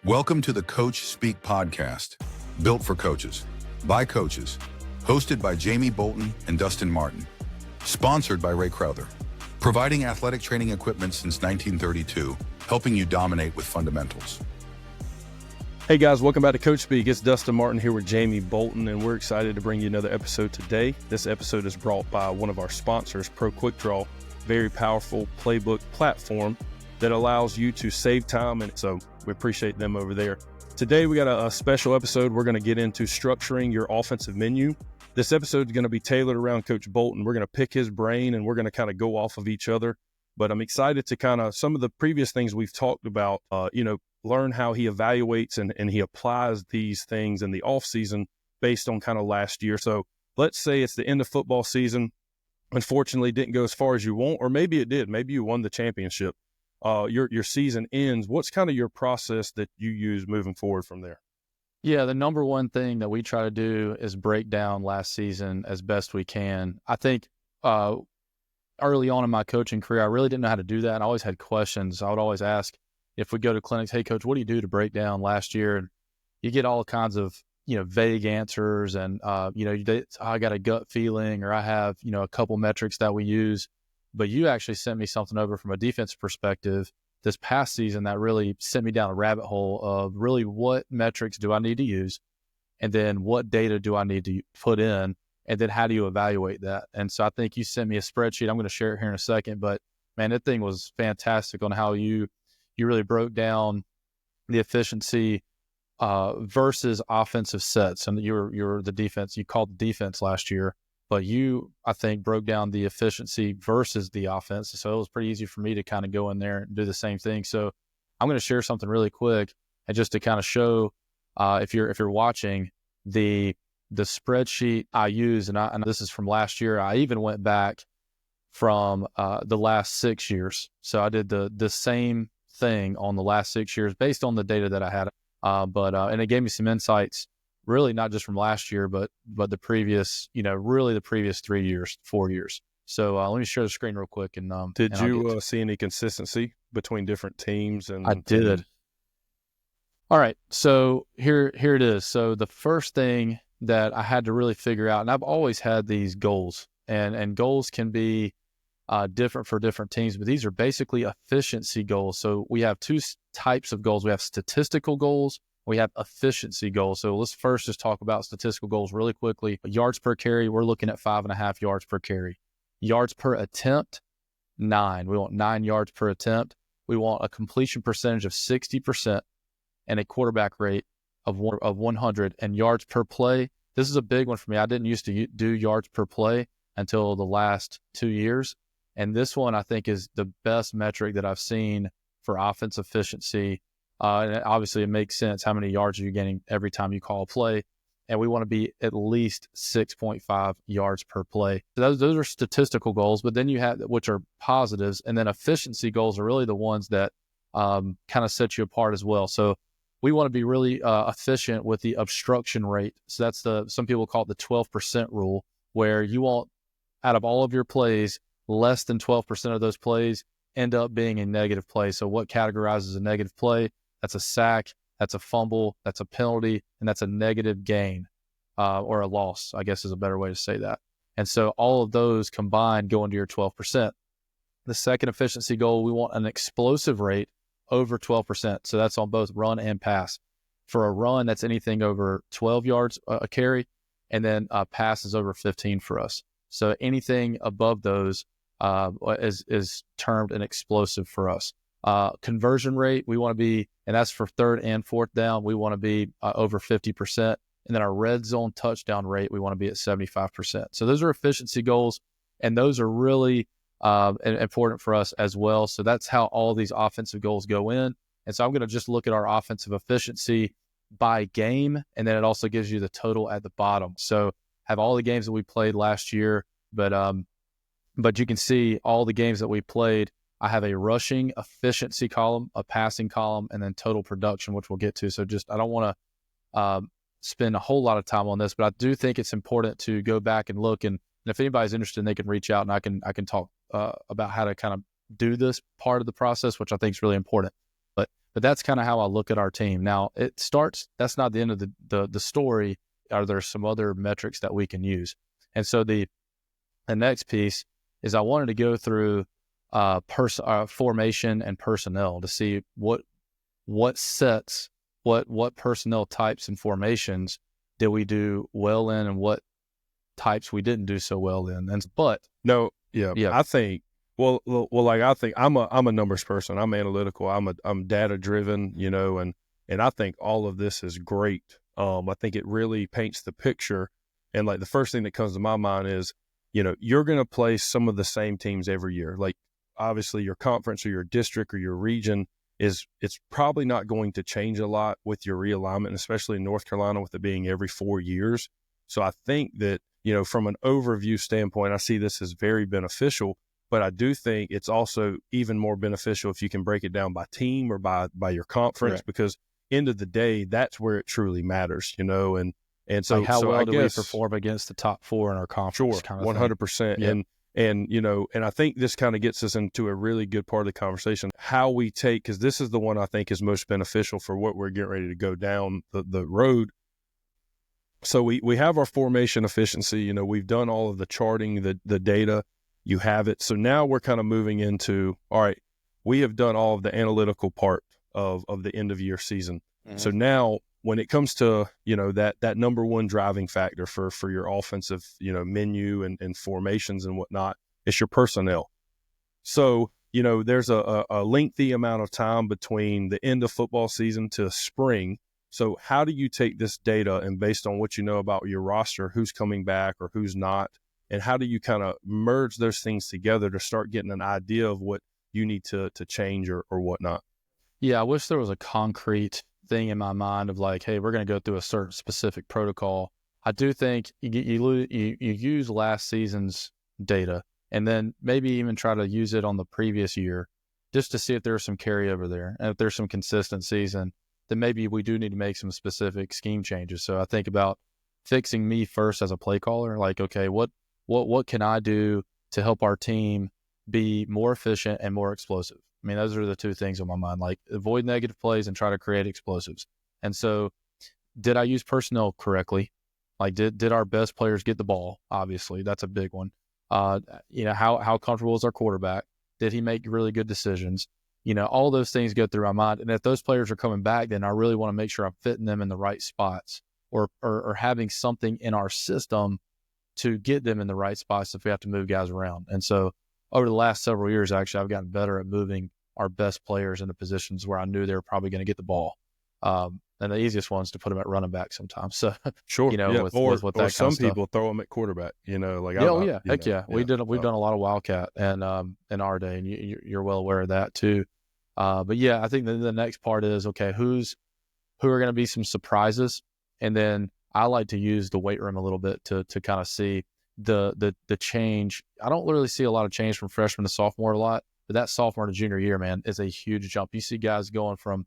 Welcome to the Coach Speak podcast, built for coaches, by coaches, hosted by Jamie Bolton and Dustin Martin, sponsored by Ray Crowther, providing athletic training equipment since 1932, helping you dominate with fundamentals. Hey guys, welcome back to Coach Speak. It's Dustin Martin here with Jamie Bolton, and we're excited to bring you another episode today. This episode is brought by one of our sponsors, Pro Quick Draw, very powerful playbook platform that allows you to save time, and so we appreciate them over there. Today we got a special episode. We're going to get into structuring your offensive menu. This episode is going to be tailored around Coach Bolton. We're going to pick his brain, and we're going to kind of go off of each other. But I'm excited to kind of some of the previous things we've talked about, learn how he evaluates and he applies these things in the off season based on kind of last year. So let's say it's the end of football season. Unfortunately, it didn't go as far as you want, or maybe it did. Maybe you won the championship. Your season ends. What's kind of your process that you use moving forward from there? Yeah, the number one thing that we try to do is break down last season as best we can. I think early on in my coaching career, I really didn't know how to do that. And I always had questions. I would always ask if we go to clinics, hey, coach, what do you do to break down last year? And you get all kinds of, vague answers. And, I got a gut feeling, or I have, a couple metrics that we use. But you actually sent me something over from a defensive perspective this past season that really sent me down a rabbit hole of really what metrics do I need to use? And then what data do I need to put in? And then how do you evaluate that? And so I think you sent me a spreadsheet. I'm going to share it here in a second. But, man, that thing was fantastic on how you really broke down the efficiency versus offensive sets. And you're the defense. You called the defense last year. But you, I think, broke down the efficiency versus the offense. So it was pretty easy for me to kind of go in there and do the same thing. So I'm going to share something really quick, and just to kind of show if you're watching the spreadsheet I use, and this is from last year. I even went back from the last 6 years. So I did the same thing on the last 6 years based on the data that I had. And it gave me some insights. Really not just from last year, but the previous, really the previous 4 years. So let me share the screen real quick. And did you see any consistency between different teams? And I did. All right, so here it is. So the first thing that I had to really figure out, and I've always had these goals, and goals can be different for different teams, but these are basically efficiency goals. So we have two types of goals. We have statistical goals. We have efficiency goals. So let's first just talk about statistical goals really quickly. Yards per carry, we're looking at 5.5 yards per carry. Yards per attempt, 9. We want 9 yards per attempt. We want a completion percentage of 60% and a quarterback rate of 100. And yards per play, this is a big one for me. I didn't used to do yards per play until the last 2 years. And this one, I think, is the best metric that I've seen for offense efficiency. And obviously, it makes sense how many yards are you getting every time you call a play. And we want to be at least 6.5 yards per play. So those are statistical goals, but then you have, which are positives. And then efficiency goals are really the ones that kind of set you apart as well. So we want to be really efficient with the obstruction rate. So that's some people call it the 12% rule, where you want, out of all of your plays, less than 12% of those plays end up being a negative play. So what categorizes a negative play? That's a sack, that's a fumble, that's a penalty, and that's a negative gain or a loss, I guess is a better way to say that. And so all of those combined go into your 12%. The second efficiency goal, we want an explosive rate over 12%. So that's on both run and pass. For a run, that's anything over 12 yards a carry, and then pass is over 15 for us. So anything above those is termed an explosive for us. Conversion rate, we want to be, and that's for third and fourth down, we want to be over 50%. And then our red zone touchdown rate, we want to be at 75%. So those are efficiency goals, and those are really important for us as well. So that's how all these offensive goals go in. And so I'm going to just look at our offensive efficiency by game, and then it also gives you the total at the bottom. So have all the games that we played last year, but you can see all the games that we played. I have a rushing efficiency column, a passing column, and then total production, which we'll get to. So I don't want to spend a whole lot of time on this, but I do think it's important to go back and look. And if anybody's interested, they can reach out, and I can talk about how to kind of do this part of the process, which I think is really important. But But that's kind of how I look at our team. Now that's not the end of the story. Are there some other metrics that we can use? And so the next piece is I wanted to go through formation and personnel to see what sets, what personnel types and formations did we do well in, and what types we didn't do so well in. I think like I think I'm a numbers person. I'm analytical. I'm data driven, and I think all of this is great. I think it really paints the picture. And like the first thing that comes to my mind is, you're going to play some of the same teams every year. Like obviously your conference or your district or your region it's probably not going to change a lot with your realignment, especially in North Carolina with it being every 4 years. So I think that, from an overview standpoint, I see this as very beneficial, but I do think it's also even more beneficial if you can break it down by team or by your conference, right? Because end of the day, that's where it truly matters, and so like how well do we we perform against the top 4 in our conference? Sure, kind of 100%. Yep. And I think this kind of gets us into a really good part of the conversation, how we take, because this is the one I think is most beneficial for what we're getting ready to go down the road. So we have our formation efficiency, we've done all of the charting, the data, you have it. So now we're kind of moving into, all right, we have done all of the analytical part of the end of year season. Mm-hmm. So now when it comes to, that number one driving factor for your offensive, menu and formations and whatnot, it's your personnel. So, there's a lengthy amount of time between the end of football season to spring. So how do you take this data and based on what you know about your roster, who's coming back or who's not, and how do you kind of merge those things together to start getting an idea of what you need to change or whatnot? Yeah, I wish there was a concrete thing in my mind of like, hey, we're going to go through a certain specific protocol. I do think you use last season's data and then maybe even try to use it on the previous year just to see if there's some carryover there and if there's some consistencies, and then maybe we do need to make some specific scheme changes. So I think about fixing me first as a play caller, like, okay, what can I do to help our team be more efficient and more explosive? I mean, those are the two things on my mind, like avoid negative plays and try to create explosives. And so did I use personnel correctly? Like did our best players get the ball? Obviously, that's a big one. How comfortable is our quarterback? Did he make really good decisions? All those things go through my mind. And if those players are coming back, then I really want to make sure I'm fitting them in the right spots or having something in our system to get them in the right spots if we have to move guys around. And so over the last several years, actually, I've gotten better at moving our best players into positions where I knew they were probably going to get the ball. And the easiest one's to put them at running back sometimes. So, sure. With that some kind of people throw them at quarterback, like, heck yeah. We've done a lot of Wildcat and, in our day, and you're well aware of that too. But yeah, I think the next part is, okay, who are going to be some surprises. And then I like to use the weight room a little bit to kind of see the change. I don't really see a lot of change from freshman to sophomore a lot, but that sophomore to junior year, man, is a huge jump. You see guys going from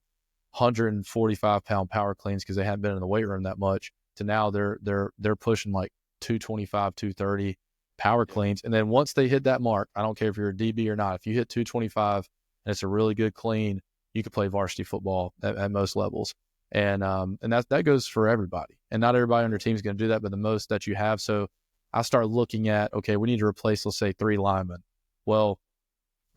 145-pound power cleans because they haven't been in the weight room that much to now they're pushing like 225, 230 power cleans. And then once they hit that mark, I don't care if you're a DB or not, if you hit 225 and it's a really good clean, you can play varsity football at most levels. And that goes for everybody. And not everybody on your team is going to do that, but the most that you have. So I start looking at, okay, we need to replace, let's say, 3 linemen. Well,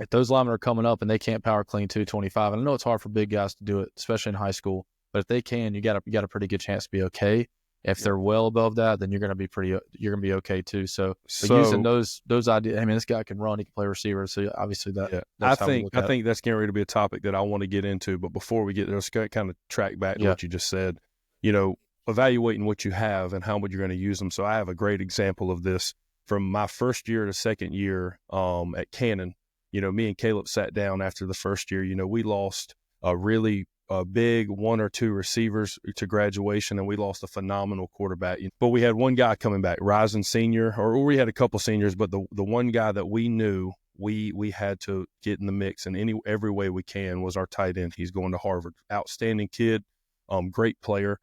if those linemen are coming up and they can't power clean 225, and I know it's hard for big guys to do it, especially in high school, but if they can, you got a pretty good chance to be okay. If they're well above that, then you're going to be okay too. So using those ideas, I mean, this guy can run, he can play receiver. So obviously that's I think that's getting ready to be a topic that I want to get into. But before we get there, let's kind of track back to what you just said. Evaluating what you have and how much you're going to use them. So I have a great example of this from my first year to second year at Cannon. Me and Caleb sat down after the first year. We lost a really big 1 or 2 receivers to graduation, and we lost a phenomenal quarterback. But we had one guy coming back, rising senior, or we had a couple seniors, but the one guy that we knew we had to get in the mix in every way we can was our tight end. He's going to Harvard. Outstanding kid, great player.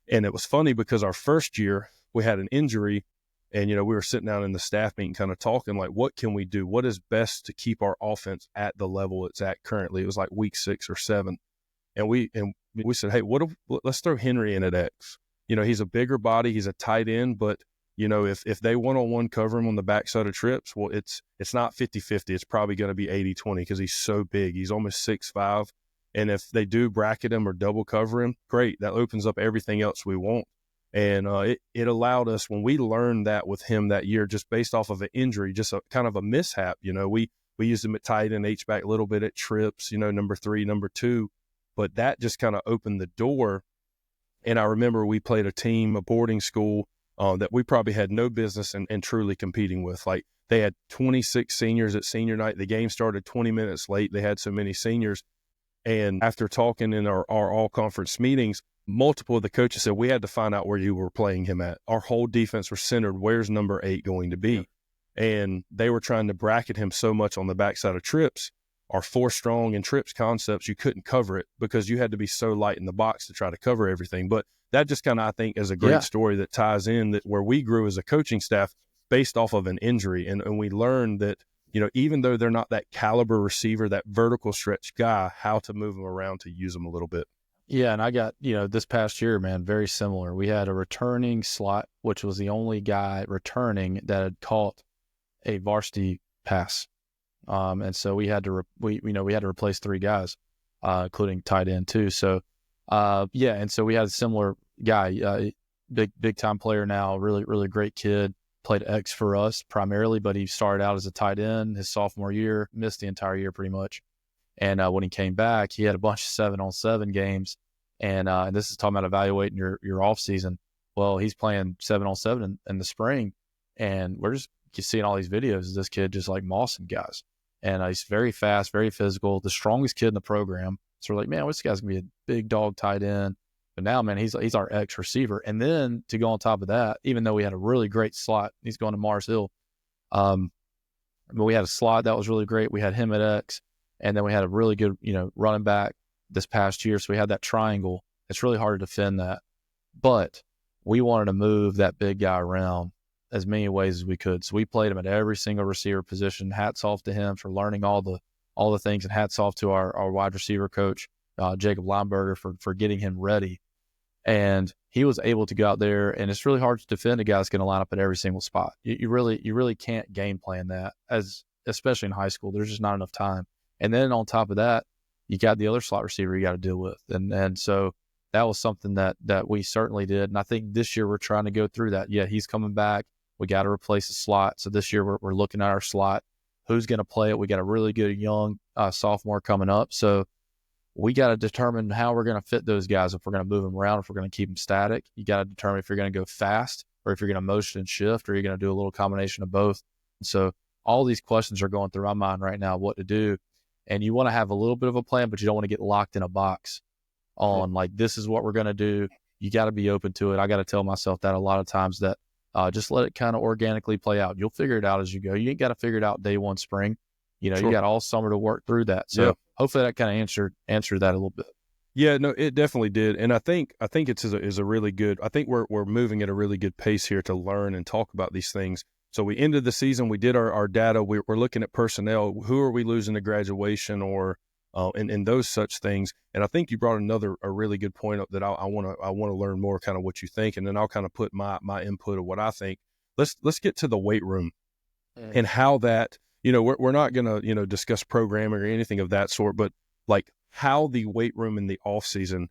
And it was funny because our first year we had an injury, and, we were sitting down in the staff meeting kind of talking like, what can we do? What is best to keep our offense at the level it's at currently? It was like week 6 or 7. And we said, hey, let's throw Henry in at X. He's a bigger body, he's a tight end, but if they one-on-one cover him on the backside of trips, well, it's not 50-50. It's probably going to be 80-20 because he's so big. He's almost 6'5". And if they do bracket him or double cover him, great. That opens up everything else we want. And it allowed us, when we learned that with him that year, just based off of an injury, just a kind of a mishap, we used him at tight end, H-back, a little bit at trips, number 3, number 2. But that just kind of opened the door. And I remember we played a team, a boarding school, that we probably had no business in truly competing with. Like, they had 26 seniors at senior night. The game started 20 minutes late. They had so many seniors. And after talking in our all-conference meetings, multiple of the coaches said, we had to find out where you were playing him at. Our whole defense was centered, where's number 8 going to be? Yeah. And they were trying to bracket him so much on the backside of trips. Our 4 strong and trips concepts, you couldn't cover it because you had to be so light in the box to try to cover everything. But that just kind of, I think, is a great story that ties in that where we grew as a coaching staff based off of an injury. And we learned that, even though they're not that caliber receiver, that vertical stretch guy, how to move them around to use them a little bit. Yeah, and I got, this past year, man, very similar. We had a returning slot, which was the only guy returning that had caught a varsity pass. And so we had to we had to replace 3 guys, including tight end too. So and so we had a similar guy, big time player now, really, really great kid, played X for us primarily, but he started out as a tight end his sophomore year, missed the entire year pretty much. And when he came back, he had a bunch of 7-on-7 games. And this is talking about evaluating your off season. Well, he's playing 7-on-7 in the spring, and we're just seeing all these videos of this kid just like mossing guys. And he's very fast, very physical, the strongest kid in the program. So we're like, man, this guy's going to be a big dog tight end. But now, man, he's our X receiver. And then to go on top of that, even though we had a really great slot, he's going to Mars Hill. But we had a slot that was really great. We had him at X. And then we had a really good, running back this past year. So we had that triangle. It's really hard to defend that. But we wanted to move that big guy around as many ways as we could. So we played him at every single receiver position. Hats off to him for learning all the things, and hats off to our wide receiver coach, Jacob Lineberger, for getting him ready. And he was able to go out there, and it's really hard to defend a guy that's going to line up at every single spot. You really can't game plan that, especially in high school. There's just not enough time. And then on top of that, you got the other slot receiver you got to deal with. And so that was something that we certainly did. And I think this year we're trying to go through that. Yeah, he's coming back. We got to replace the slot. So this year we're looking at our slot. Who's going to play it? We got a really good young sophomore coming up. So we got to determine how we're going to fit those guys. If we're going to move them around, if we're going to keep them static, you got to determine if you're going to go fast or if you're going to motion and shift, or you're going to do a little combination of both. And so all these questions are going through my mind right now, what to do. And you want to have a little bit of a plan, but you don't want to get locked in a box on like, this is what we're going to do. You got to be open to it. I got to tell myself that a lot of times, that just let it kind of organically play out. You'll figure it out as you go. You ain't got to figure it out day one spring. Sure. You got all summer to work through that. So hopefully that kind of answered that a little bit. Yeah, no, it definitely did. And I think it's a really good, I think we're moving at a really good pace here to learn and talk about these things. So we ended the season, we did our data, we're looking at personnel, who are we losing to graduation or and those such things. And I think you brought a really good point up that I want to learn more kind of what you think, and then I'll kind of put my input of what I think. Let's get to the weight room and how that, we're not going to, discuss programming or anything of that sort, but like how the weight room in the off season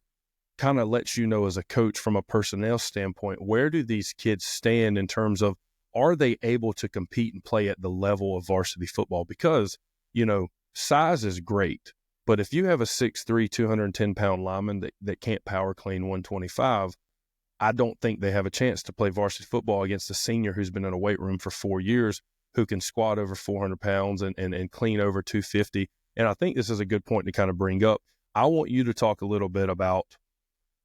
kind of lets you know as a coach from a personnel standpoint, where do these kids stand in terms of, are they able to compete and play at the level of varsity football? Because, size is great, but if you have a 6'3", 210-pound lineman that can't power clean 125, I don't think they have a chance to play varsity football against a senior who's been in a weight room for 4 years, who can squat over 400 pounds and clean over 250. And I think this is a good point to kind of bring up. I want you to talk a little bit about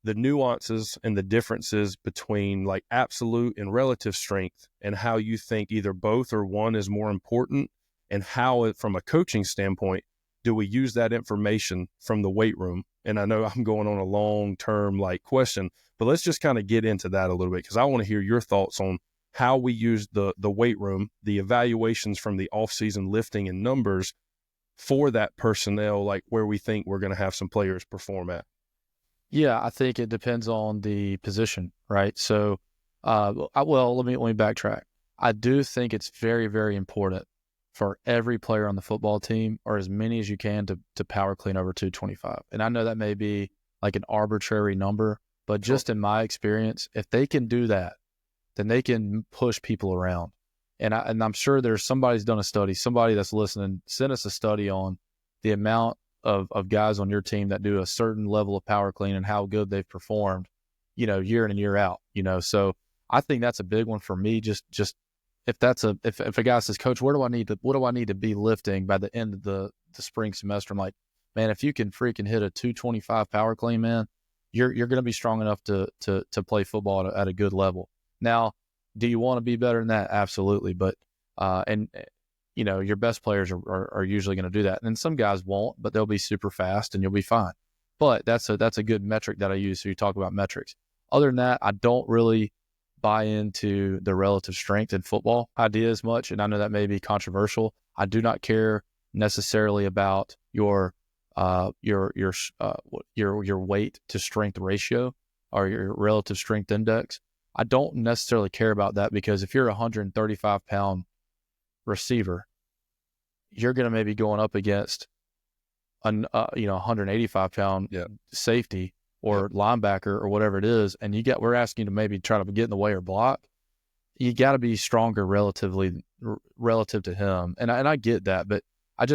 the nuances and the differences between like absolute and relative strength, and how you think either both or one is more important, and how from a coaching standpoint, do we use that information from the weight room? And I know I'm going on a long-term question, but let's just kind of get into that a little bit, because I want to hear your thoughts on how we use the weight room, the evaluations from the off-season lifting and numbers, for that personnel, like where we think we're going to have some players perform at? Yeah, I think it depends on the position, right? So, let me backtrack. I do think it's very, very important for every player on the football team, or as many as you can, to power clean over 225. And I know that may be like an arbitrary number, but just in my experience, if they can do that, then they can push people around. And I'm sure there's somebody's done a study, somebody that's listening, send us a study on the amount of guys on your team that do a certain level of power clean and how good they've performed, year in and year out, So I think that's a big one for me. Just if a guy says, Coach, what do I need to be lifting by the end of the spring semester? I'm like, man, if you can freaking hit a 225 power clean, man, you're going to be strong enough to play football at a good level. Now, do you want to be better than that? Absolutely. But, your best players are usually going to do that. And some guys won't, but they'll be super fast and you'll be fine. But that's a good metric that I use. So you talk about metrics. Other than that, I don't really buy into the relative strength in football idea as much. And I know that may be controversial. I do not care necessarily about your weight to strength ratio or your relative strength index. I don't necessarily care about that, because if you're a 135-pound receiver, you're going to maybe going up against a 185-pound safety or linebacker or whatever it is, and we're asking you to maybe try to get in the way or block. You got to be stronger relative to him, and I get that, but I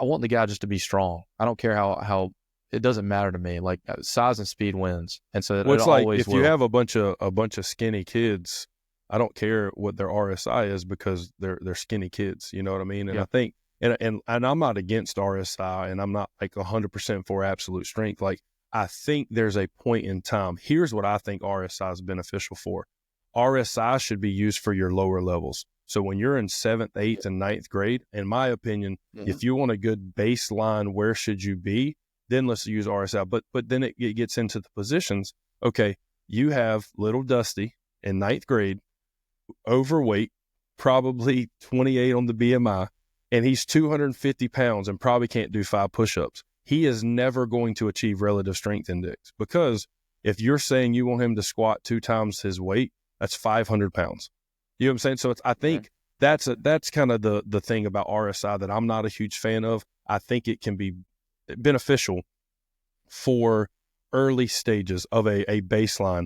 want the guy just to be strong. I don't care how. It doesn't matter to me. Like, size and speed wins, and so Well, it's like always if will. you have a bunch of skinny kids, I don't care what their RSI is, because they're skinny kids. You know what I mean? And I think, and I'm not against RSI, and I'm not like 100% for absolute strength. Like, I think there's a point in time. Here's what I think RSI is beneficial for. RSI should be used for your lower levels. So when you're in 7th, 8th, and 9th grade, in my opinion, if you want a good baseline, where should you be? Then let's use RSI. But then it gets into the positions. Okay, you have little Dusty in 9th grade, overweight, probably 28 on the BMI, and he's 250 pounds and probably can't do 5 push-ups. He is never going to achieve relative strength index, because if you're saying you want him to squat 2 times his weight, that's 500 pounds. You know what I'm saying? So I think that's kind of the thing about RSI that I'm not a huge fan of. I think it can be beneficial for early stages of a baseline.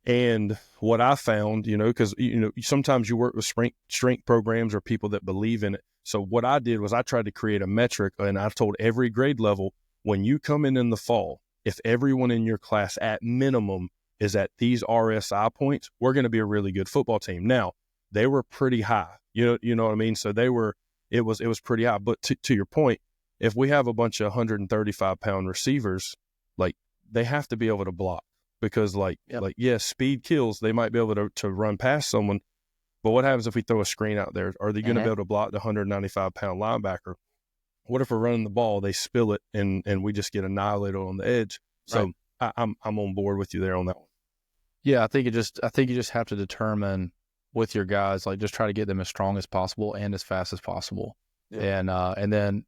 And what I found, because, sometimes you work with strength programs or people that believe in it. So what I did was I tried to create a metric, and I told every grade level, when you come in the fall, if everyone in your class at minimum is at these RSI points, we're going to be a really good football team. Now, they were pretty high, you know what I mean? So it was pretty high. But to your point, if we have a bunch of 135-pound receivers, like, they have to be able to block, because speed kills. They might be able to run past someone, but what happens if we throw a screen out there? Are they going to be able to block the 195-pound linebacker? What if we're running the ball, they spill it, and we just get annihilated on the edge? So I'm on board with you there on that one. Yeah, I think you just have to determine with your guys, like, just try to get them as strong as possible and as fast as possible, and then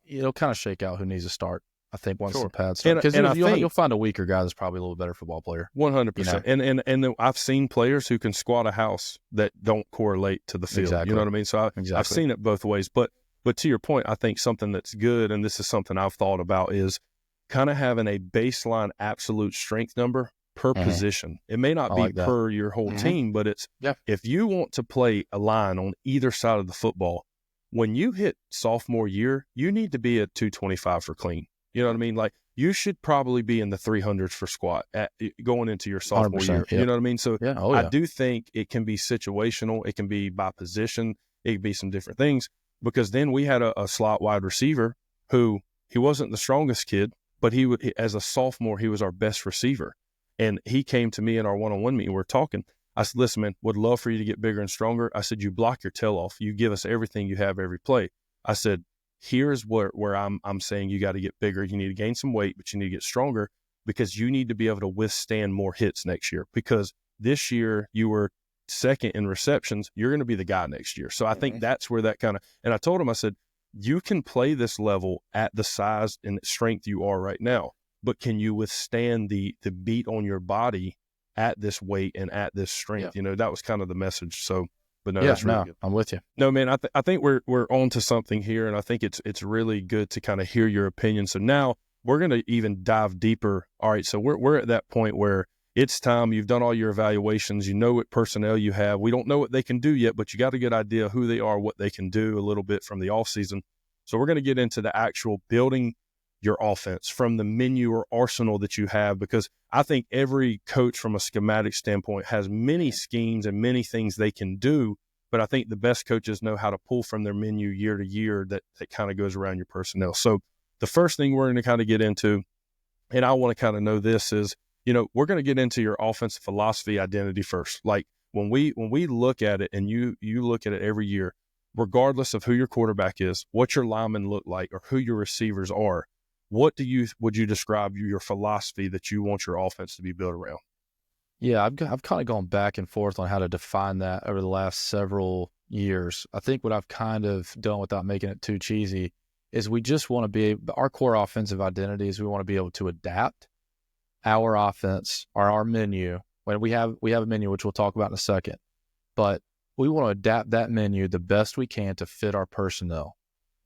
it'll kind of shake out who needs to start. I think once the pads start, because you'll find a weaker guy that's probably a little better football player. 100%. And I've seen players who can squat a house that don't correlate to the field. Exactly. You know what I mean? So I've seen it both ways. But to your point, I think something that's good, and this is something I've thought about, is kind of having a baseline absolute strength number per position. It may not be per your whole team, but it's if you want to play a line on either side of the football, when you hit sophomore year, you need to be at 225 for clean. You know what I mean? Like, you should probably be in the 300s for squat going into your sophomore year. You know what I mean? So I do think it can be situational. It can be by position. It can be some different things, because then we had a slot wide receiver who, he wasn't the strongest kid, but as a sophomore, he was our best receiver. And he came to me in our one-on-one meeting. We're talking. I said, listen, man, would love for you to get bigger and stronger. I said, you block your tail off. You give us everything you have every play. I said, here's where I'm saying you got to get bigger. You need to gain some weight, but you need to get stronger, because you need to be able to withstand more hits next year. Because this year you were second in receptions. You're going to be the guy next year. So I think that's where that kind of, and I told him, I said, you can play this level at the size and strength you are right now, but can you withstand the beat on your body at this weight and at this strength? Yeah. That was kind of the message. So, but no, Yeah, that's really good. I'm with you. No, man, I think we're on to something here, and I think it's really good to kind of hear your opinion. So now we're going to even dive deeper. All right, so we're at that point where it's time. You've done all your evaluations. You know what personnel you have. We don't know what they can do yet, but you got a good idea of who they are, what they can do a little bit from the off season. So we're going to get into the actual building your offense from the menu or arsenal that you have, because I think every coach from a schematic standpoint has many schemes and many things they can do. But I think the best coaches know how to pull from their menu year to year that kind of goes around your personnel. So the first thing we're going to kind of get into, and I want to kind of know this, is, we're going to get into your offensive philosophy identity first. Like when we look at it, and you look at it every year, regardless of who your quarterback is, what your linemen look like, or who your receivers are, would you describe your philosophy that you want your offense to be built around? Yeah, I've kind of gone back and forth on how to define that over the last several years. I think what I've kind of done, without making it too cheesy, is we just want to be, our core offensive identity is we want to be able to adapt our offense or our menu. When we have a menu, which we'll talk about in a second, but we want to adapt that menu the best we can to fit our personnel.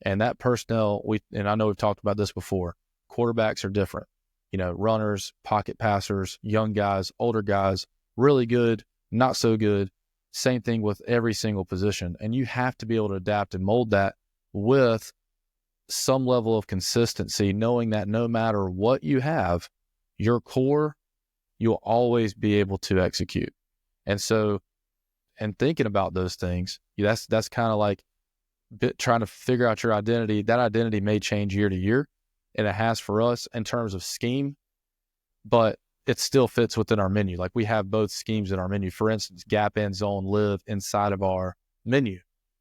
And that personnel, and I know we've talked about this before, quarterbacks are different. Runners, pocket passers, young guys, older guys, really good, not so good. Same thing with every single position. And you have to be able to adapt and mold that with some level of consistency, knowing that no matter what you have, your core, you'll always be able to execute. And so, and thinking about those things, that's kind of like trying to figure out your identity. That identity may change year to year, and it has for us in terms of scheme, but it still fits within our menu. Like we have both schemes in our menu. For instance, gap and zone live inside of our menu.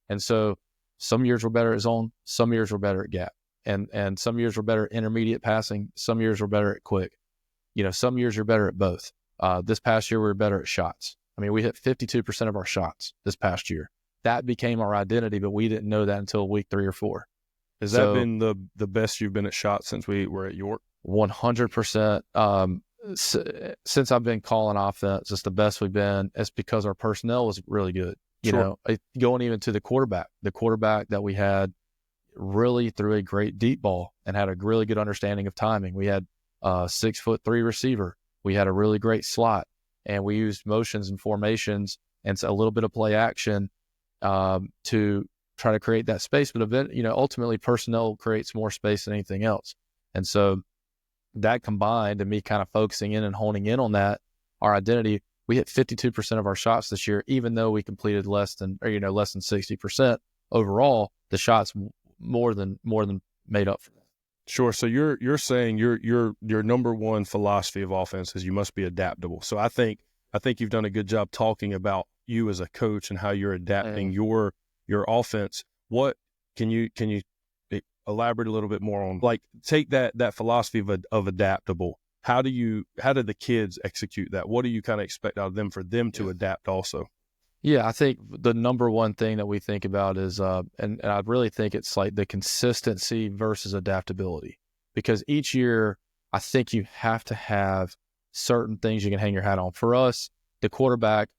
And so some years we're better at zone, some years we're better at gap. And some years we're better at intermediate passing, some years we're better at quick. Some years you're better at both. This past year we were better at shots. I mean, we hit 52% of our shots this past year. That became our identity, but we didn't know that until week 3 or 4. Has that been the best you've been at shots since we were at York? 100%. Since I've been calling offense, it's the best we've been. It's because our personnel was really good. Sure. Going even to the quarterback that we had really threw a great deep ball and had a really good understanding of timing. We had a 6'3" receiver. We had a really great slot, and we used motions and formations and a little bit of play action to try to create that space. But ultimately personnel creates more space than anything else. And so that combined, and me kind of focusing in and honing in on that, our identity, we hit 52% of our shots this year, even though we completed less than 60% overall. The shots more than made up for that. Sure. So you're saying your number one philosophy of offense is you must be adaptable. So I think you've done a good job talking about you as a coach and how you're adapting your offense. What can you elaborate a little bit more on? Like, take that philosophy of adaptable. How do the kids execute that? What do you kind of expect out of them for them to adapt also? Yeah, I think the number one thing that we think about is, and I really think it's like the consistency versus adaptability. Because each year, I think you have to have certain things you can hang your hat on. For us, the quarterback,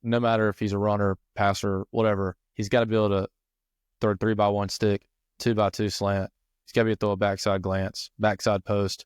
no matter if he's a runner, passer, whatever, he's got to be able to throw a 3x1 stick, 2x2 slant. He's got to be able to throw a backside glance, backside post.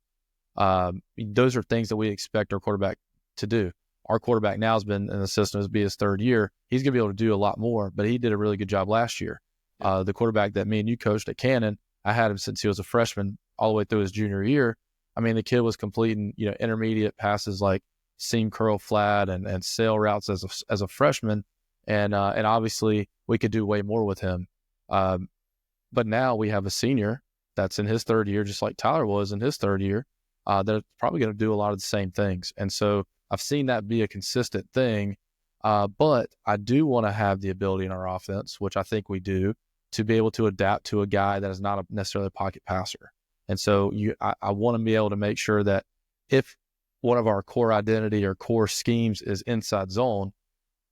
Those are things that we expect our quarterback to do. Our quarterback now has been in the system, it'll be his 3rd year. He's going to be able to do a lot more, but he did a really good job last year. The quarterback that me and you coached at Cannon, I had him since he was a freshman all the way through his junior year. I mean, the kid was completing, intermediate passes like seam curl flat and sail routes as a freshman. And obviously we could do way more with him. But now we have a senior that's in his 3rd year, just like Tyler was in his 3rd year, that's probably going to do a lot of the same things. And so I've seen that be a consistent thing, but I do want to have the ability in our offense, which I think we do, to be able to adapt to a guy that is not necessarily a pocket passer. And so I want to be able to make sure that if one of our core identity or core schemes is inside zone,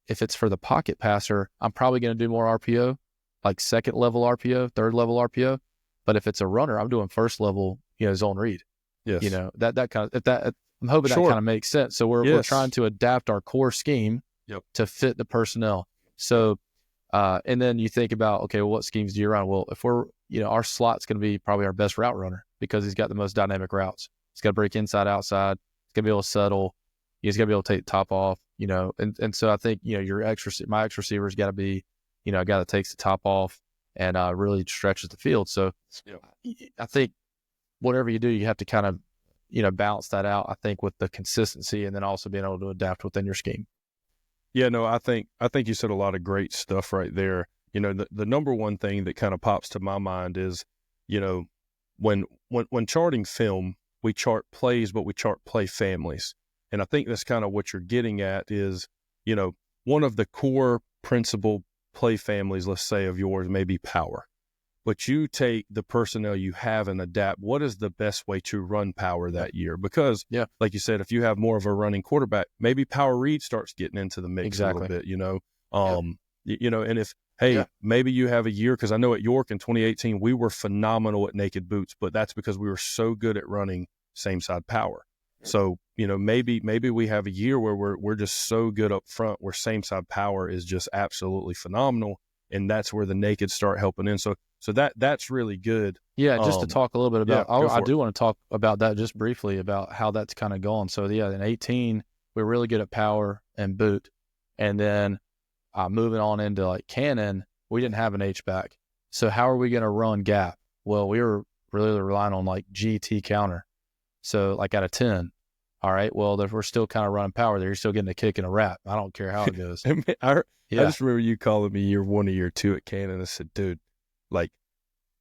if it's for the pocket passer, I'm probably going to do more RPO. like second level RPO, third level RPO. But if it's a runner, I'm doing first level, zone read. Yes. That kind of, if that, I'm hoping that kind of makes sense. So we're trying to adapt our core scheme to fit the personnel. So, and then you think about, okay, well, what schemes do you run? Well, if we're, our slot's going to be probably our best route runner because he's got the most dynamic routes. He's got to break inside, outside. He's got to be able to settle. He's got to be able to take the top off, and so I think, my X receiver's got to be, a guy that takes the top off and really stretches the field. So I think whatever you do, you have to kind of, balance that out, I think, with the consistency and then also being able to adapt within your scheme. Yeah, no, I think you said a lot of great stuff right there. The number one thing that kind of pops to my mind is, when charting film, we chart plays, but we chart play families. And I think that's kind of what you're getting at is, one of the core principal play families, let's say, of yours may be power. But you take the personnel you have and adapt. What is the best way to run power that year? Because, like you said, if you have more of a running quarterback, maybe power read starts getting into the mix a little bit, and if, maybe you have a year, because I know at York in 2018, we were phenomenal at naked boots, but that's because we were so good at running same side power. So, maybe we have a year where we're just so good up front where same side power is just absolutely phenomenal. And that's where the naked start helping in. So that's really good. Yeah, just to talk a little bit about, I do want to talk about that just briefly about how that's kind of going. So in 18, we're really good at power and boot. And then moving on into like cannon, we didn't have an H-back. So how are we going to run gap? Well, we were really relying on like GT counter. So like out of 10. All right, well, we're still kind of running power there. You're still getting a kick and a wrap. I don't care how it goes. I just remember you calling me year 1 or year 2 at Cannon. I said, dude, like,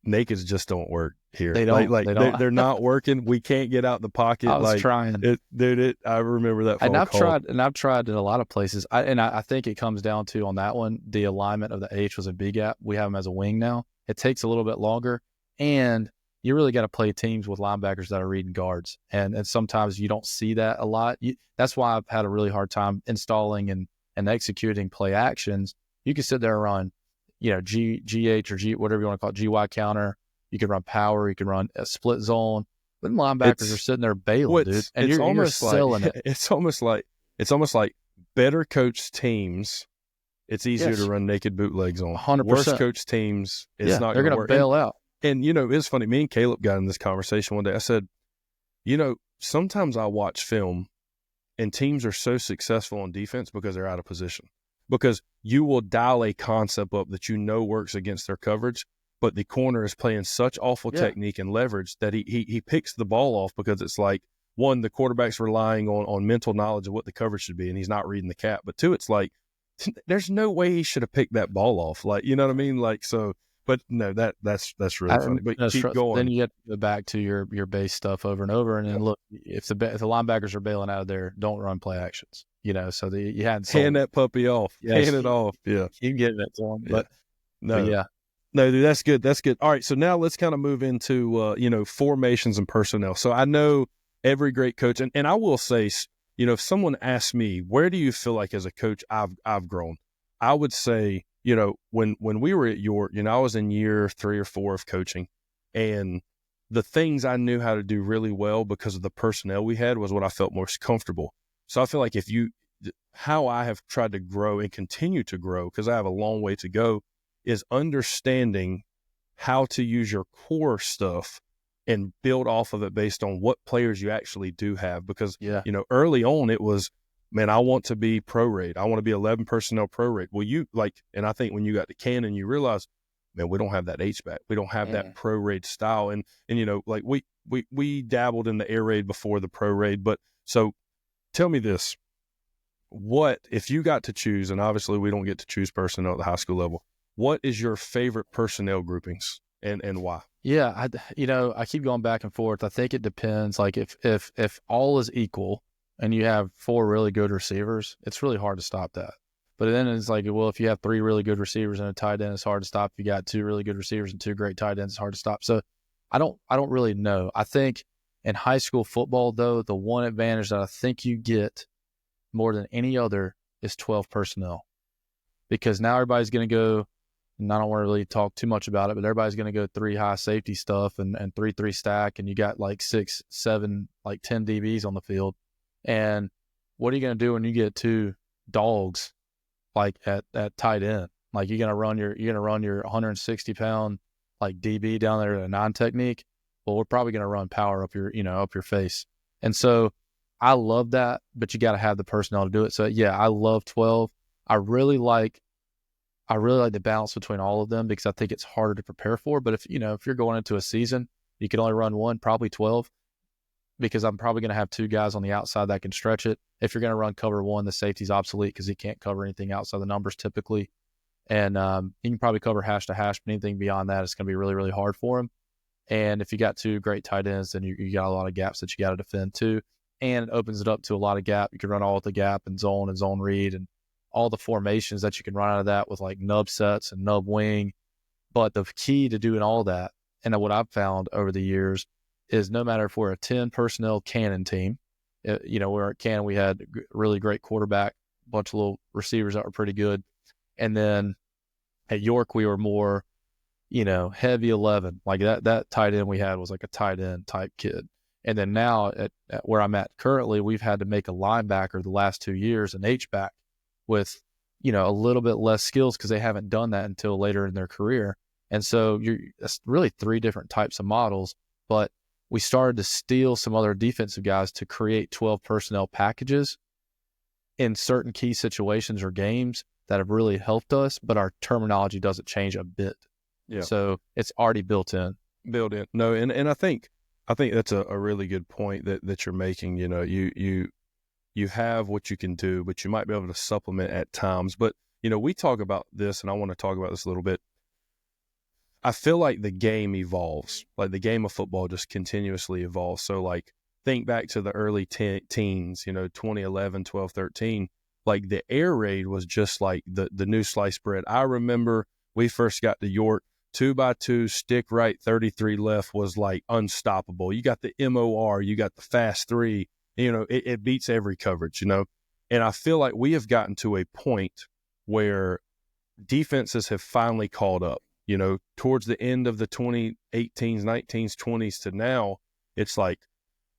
nakeds just don't work here. They don't. They're not working. We can't get out the pocket. I was trying. I remember that phone call. I've tried in a lot of places. I think it comes down to, on that one, the alignment of the H was a B gap. We have him as a wing now. It takes a little bit longer, and you really got to play teams with linebackers that are reading guards. And sometimes you don't see that a lot. That's why I've had a really hard time installing and executing play actions. You can sit there and run, GH or G, whatever you want to call it, GY counter. You can run power. You can run a split zone. But linebackers are sitting there bailing, dude. And you're selling it. It's almost like better coached teams. It's easier to run naked bootlegs on. 100%. Worse coached teams, it's not going to work. They're going to bail out. And, it's funny. Me and Caleb got in this conversation one day. I said, sometimes I watch film and teams are so successful on defense because they're out of position. Because you will dial a concept up that works against their coverage, but the corner is playing such awful technique and leverage that he picks the ball off because it's like, one, the quarterback's relying on mental knowledge of what the coverage should be, and he's not reading the cap. But two, it's like, there's no way he should have picked that ball off. Like, you know what I mean? Like, so... But no, that's really funny. But keep going. Then you have to go back to your base stuff over and over. And then look, if the linebackers are bailing out of there, don't run play actions. So you had hand that puppy off. Hand it off. Yeah, keep getting it to them. But no, dude, that's good. That's good. All right, so now let's kind of move into formations and personnel. So I know every great coach, and I will say, if someone asks me, where do you feel like as a coach I've grown, I would say, when we were at York, I was in year 3 or 4 of coaching, and the things I knew how to do really well because of the personnel we had was what I felt most comfortable. So I feel like how I have tried to grow and continue to grow, because I have a long way to go, is understanding how to use your core stuff and build off of it based on what players you actually do have. Because, early on it was, man, I want to be pro rate. I want to be 11 personnel pro rate. Well, and I think when you got to Cannon, you realize, man, we don't have that H-back. We don't have that pro raid style. And like we dabbled in the air raid before the pro raid. But so tell me this, what, if you got to choose, and obviously we don't get to choose personnel at the high school level, what is your favorite personnel groupings and why? Yeah. I keep going back and forth. I think it depends. Like if all is equal, and you have 4 really good receivers, it's really hard to stop that. But then it's like, well, if you have 3 really good receivers and a tight end, it's hard to stop. If you got 2 really good receivers and 2 great tight ends, it's hard to stop. So I don't really know. I think in high school football, though, the one advantage that I think you get more than any other is 12 personnel. Because now everybody's going to go, and I don't want to really talk too much about it, but everybody's going to go 3 high safety stuff and 3-3 stack, and you got like 6, 7, like 10 DBs on the field. And what are you going to do when you get 2 dogs like at tight end? Like you're going to run your 160 pound like DB down there at a 9 technique. Well, we're probably going to run power up your face. And so I love that, but you got to have the personnel to do it. So yeah, I love 12. I really like the balance between all of them because I think it's harder to prepare for. But if you're going into a season, you can only run one, probably 12, because I'm probably going to have 2 guys on the outside that can stretch it. If you're going to run cover 1, the safety's obsolete because he can't cover anything outside the numbers typically. And he can probably cover hash to hash, but anything beyond that, it's going to be really, really hard for him. And if you got 2 great tight ends, then you got a lot of gaps that you got to defend too. And it opens it up to a lot of gap. You can run all with the gap and zone read and all the formations that you can run out of that with like nub sets and nub wing. But the key to doing all that, and what I've found over the years, is no matter if we're a 10 personnel Cannon team, we're at Cannon, we had a really great quarterback, a bunch of little receivers that were pretty good. And then at York, we were more, heavy 11. Like that tight end we had was like a tight end type kid. And then now at where I'm at currently, we've had to make a linebacker the last 2 years, an H-back with, a little bit less skills because they haven't done that until later in their career. And so it's really 3 different types of models, but we started to steal some other defensive guys to create 12 personnel packages in certain key situations or games that have really helped us, but our terminology doesn't change a bit. Yeah. So it's already built in. No, and I think that's a really good point that you're making. You have what you can do, but you might be able to supplement at times. But, we talk about this, and I want to talk about this a little bit. I feel like the game evolves. Like the game of football just continuously evolves. So like think back to the early teens, 2011, 12, 13, like the air raid was just like the new sliced bread. I remember we first got to York, 2x2, stick right, 33 left was like unstoppable. You got the MOR, you got the fast 3, it beats every coverage, And I feel like we have gotten to a point where defenses have finally caught up. Towards the end of the 2018s, 19s, 20s to now, it's like,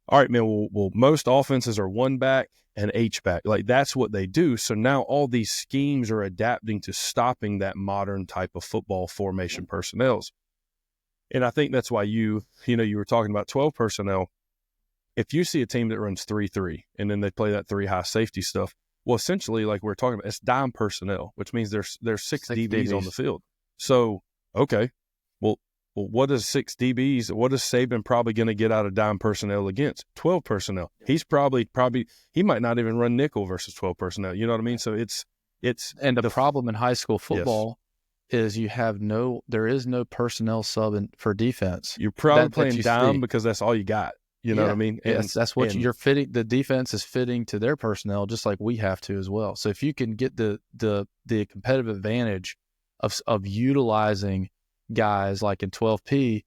all right, man, well, most offenses are 1 back and H-back. Like that's what they do. So now all these schemes are adapting to stopping that modern type of football formation personnels. And I think that's why you were talking about 12 personnel. If you see a team that runs 3-3 and then they play that 3 high safety stuff, well, essentially, like we're talking about, it's dime personnel, which means there's 6 DBs on the field. So, okay, well, what is 6 DBs? What is Saban probably going to get out of dime personnel against 12 personnel? He's probably he might not even run nickel versus 12 personnel. You know what I mean? So it's and the problem in high school football is there is no personnel sub for defense. You're probably playing dime because that's all you got. You know what I mean? And that's what you're fitting. The defense is fitting to their personnel, just like we have to as well. So if you can get the competitive advantage of utilizing guys like in 12P,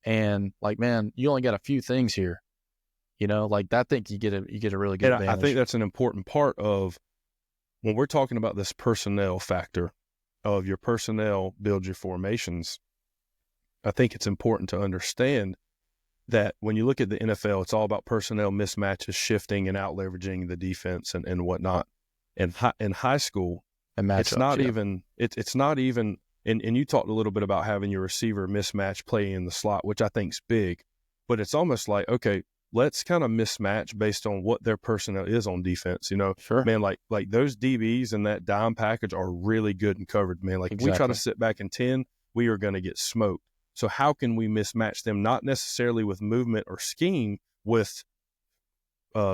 and like, man, you only got a few things here, like I think you get a really good advantage. I think that's an important part of when we're talking about this personnel factor of your personnel build your formations. I think it's important to understand that when you look at the NFL, it's all about personnel mismatches, shifting and out leveraging the defense and whatnot. And in high school, and it's not even. And you talked a little bit about having your receiver mismatch play in the slot, which I think is big. But it's almost like, okay, let's kind of mismatch based on what their personnel is on defense. Sure, man, like those DBs and that dime package are really good and covered, man. Like exactly. If we try to sit back in 10, we are going to get smoked. So how can we mismatch them? Not necessarily with movement or scheme, with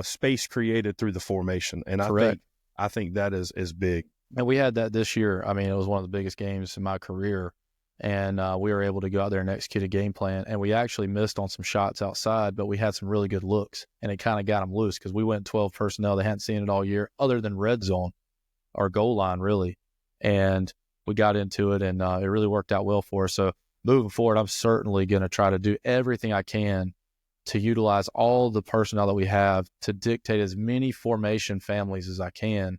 space created through the formation. And I think that is big. And we had that this year. I mean, it was one of the biggest games in my career. And we were able to go out there and execute a game plan. And we actually missed on some shots outside, but we had some really good looks. And it kind of got them loose because we went 12 personnel. They hadn't seen it all year other than red zone or goal line, really. And we got into it, and it really worked out well for us. So moving forward, I'm certainly going to try to do everything I can to utilize all the personnel that we have to dictate as many formation families as I can.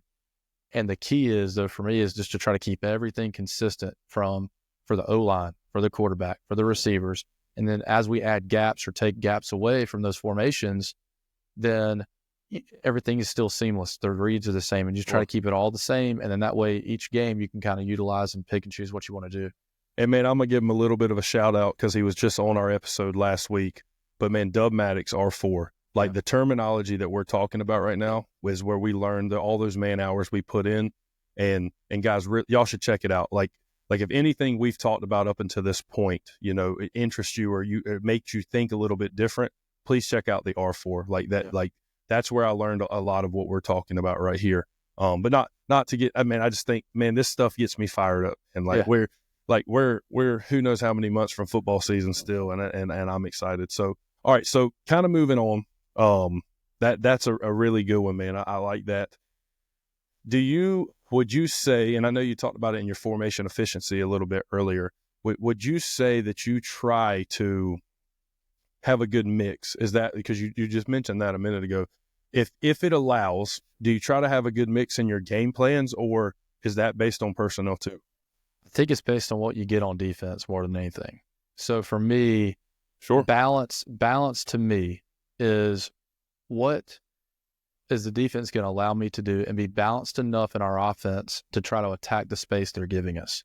And the key is, though, for me, is just to try to keep everything consistent from for the O-line, for the quarterback, for the receivers. And then as we add gaps or take gaps away from those formations, then everything is still seamless. The reads are the same, and you try to keep it all the same. And then that way, each game you can kind of utilize and pick and choose what you want to do. And man, I'm going to give him a little bit of a shout out because he was just on our episode last week. But man, Dub Maddox R4, like the terminology that we're talking about right now is where we learned all those man hours we put in. And guys, y'all should check it out. Like if anything we've talked about up until this point, it interests you or it makes you think a little bit different, please check out the R4. Like that, that's where I learned a lot of what we're talking about right here. But not to get, I just think, man, this stuff gets me fired up. And we're who knows how many months from football season still. And I'm excited. So, all right. So kind of moving on, that's a really good one, man. I like that. Would you say, and I know you talked about it in your formation efficiency a little bit earlier, would you say that you try to have a good mix? Is that because you just mentioned that a minute ago? If it allows, do you try to have a good mix in your game plans, or is that based on personnel too? I think it's based on what you get on defense more than anything. So for me, sure, balance to me is what is the defense going to allow me to do and be balanced enough in our offense to try to attack the space they're giving us.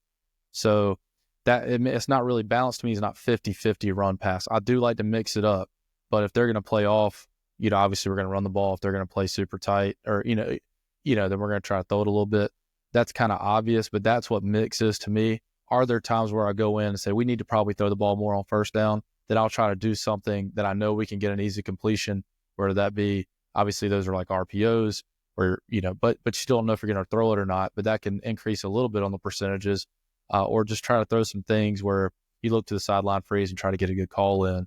So that it's not really balanced to me. It's not 50-50 run pass. I do like to mix it up, but if they're going to play off, obviously we're going to run the ball. If they're going to play super tight or, then we're going to try to throw it a little bit. That's kind of obvious, but that's what mix is to me. Are there times where I go in and say, we need to probably throw the ball more on first down? Then I'll try to do something that I know we can get an easy completion, whether that be, obviously those are like RPOs or, but you still don't know if you're going to throw it or not, but that can increase a little bit on the percentages, or just try to throw some things where you look to the sideline freeze and try to get a good call in.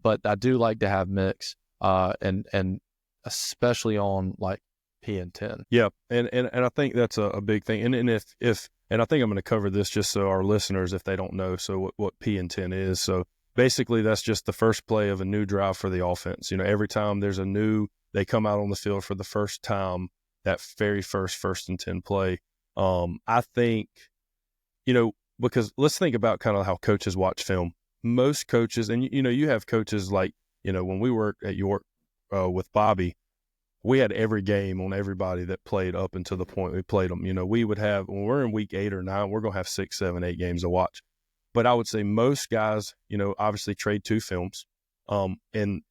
But I do like to have mix, and especially on like P and 10. Yeah. And I think that's a big thing. And if, and I think I'm going to cover this just so our listeners, if they don't know, so what P and 10 is. So basically that's just the first play of a new drive for the offense. Every time there's they come out on the field for the first time, that very first and 10 play. I think, because let's think about kind of how coaches watch film. Most coaches, and you have coaches like, when we worked at York with Bobby, we had every game on everybody that played up until the point we played them. We would have, when we're in week 8 or 9, we're going to have 6, 7, 8 games to watch. But I would say most guys, obviously trade 2 films. And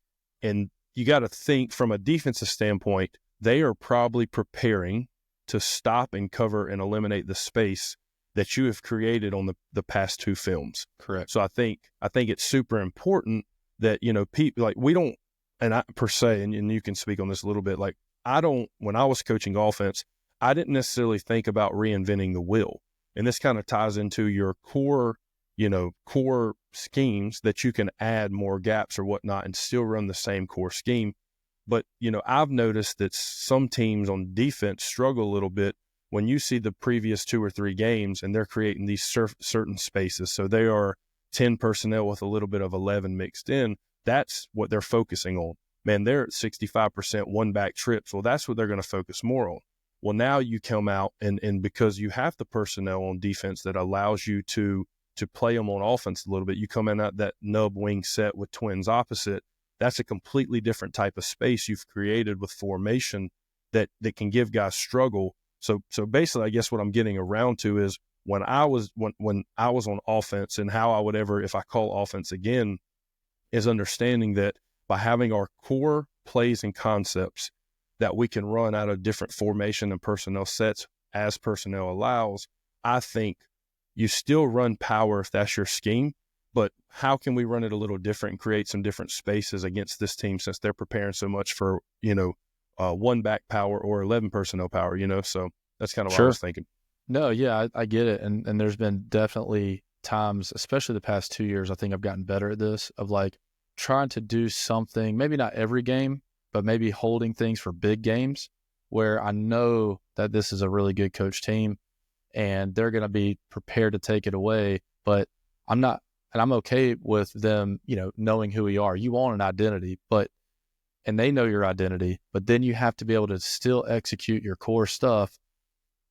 you got to think from a defensive standpoint, they are probably preparing to stop and cover and eliminate the space that you have created on the past 2 films. Correct. So I think it's super important that, people like we don't, and I per se, and you can speak on this a little bit, like when I was coaching offense, I didn't necessarily think about reinventing the wheel. And this kind of ties into your core schemes that you can add more gaps or whatnot and still run the same core scheme. But, I've noticed that some teams on defense struggle a little bit when you see the previous 2 or 3 games and they're creating these certain spaces. So they are 10 personnel with a little bit of 11 mixed in. That's what they're focusing on. Man, they're at 65% one-back trips. Well, that's what they're going to focus more on. Well, now you come out and because you have the personnel on defense that allows you to play them on offense a little bit, you come in at that nub wing set with twins opposite. That's a completely different type of space you've created with formation that can give guys struggle. So basically, I guess what I'm getting around to is when I was on offense and how I would ever, if I call offense again, is understanding that by having our core plays and concepts that we can run out of different formation and personnel sets as personnel allows, I think you still run power if that's your scheme, but how can we run it a little different and create some different spaces against this team since they're preparing so much for, one back power or 11 personnel power, so that's kind of what I was thinking. No, yeah, I get it. And there's been definitely times, especially the past 2 years, I think I've gotten better at this of like trying to do something, maybe not every game, but maybe holding things for big games where I know that this is a really good coach team and they're going to be prepared to take it away, but I'm not, and I'm okay with them, knowing who we are. You want an identity, and they know your identity, but then you have to be able to still execute your core stuff,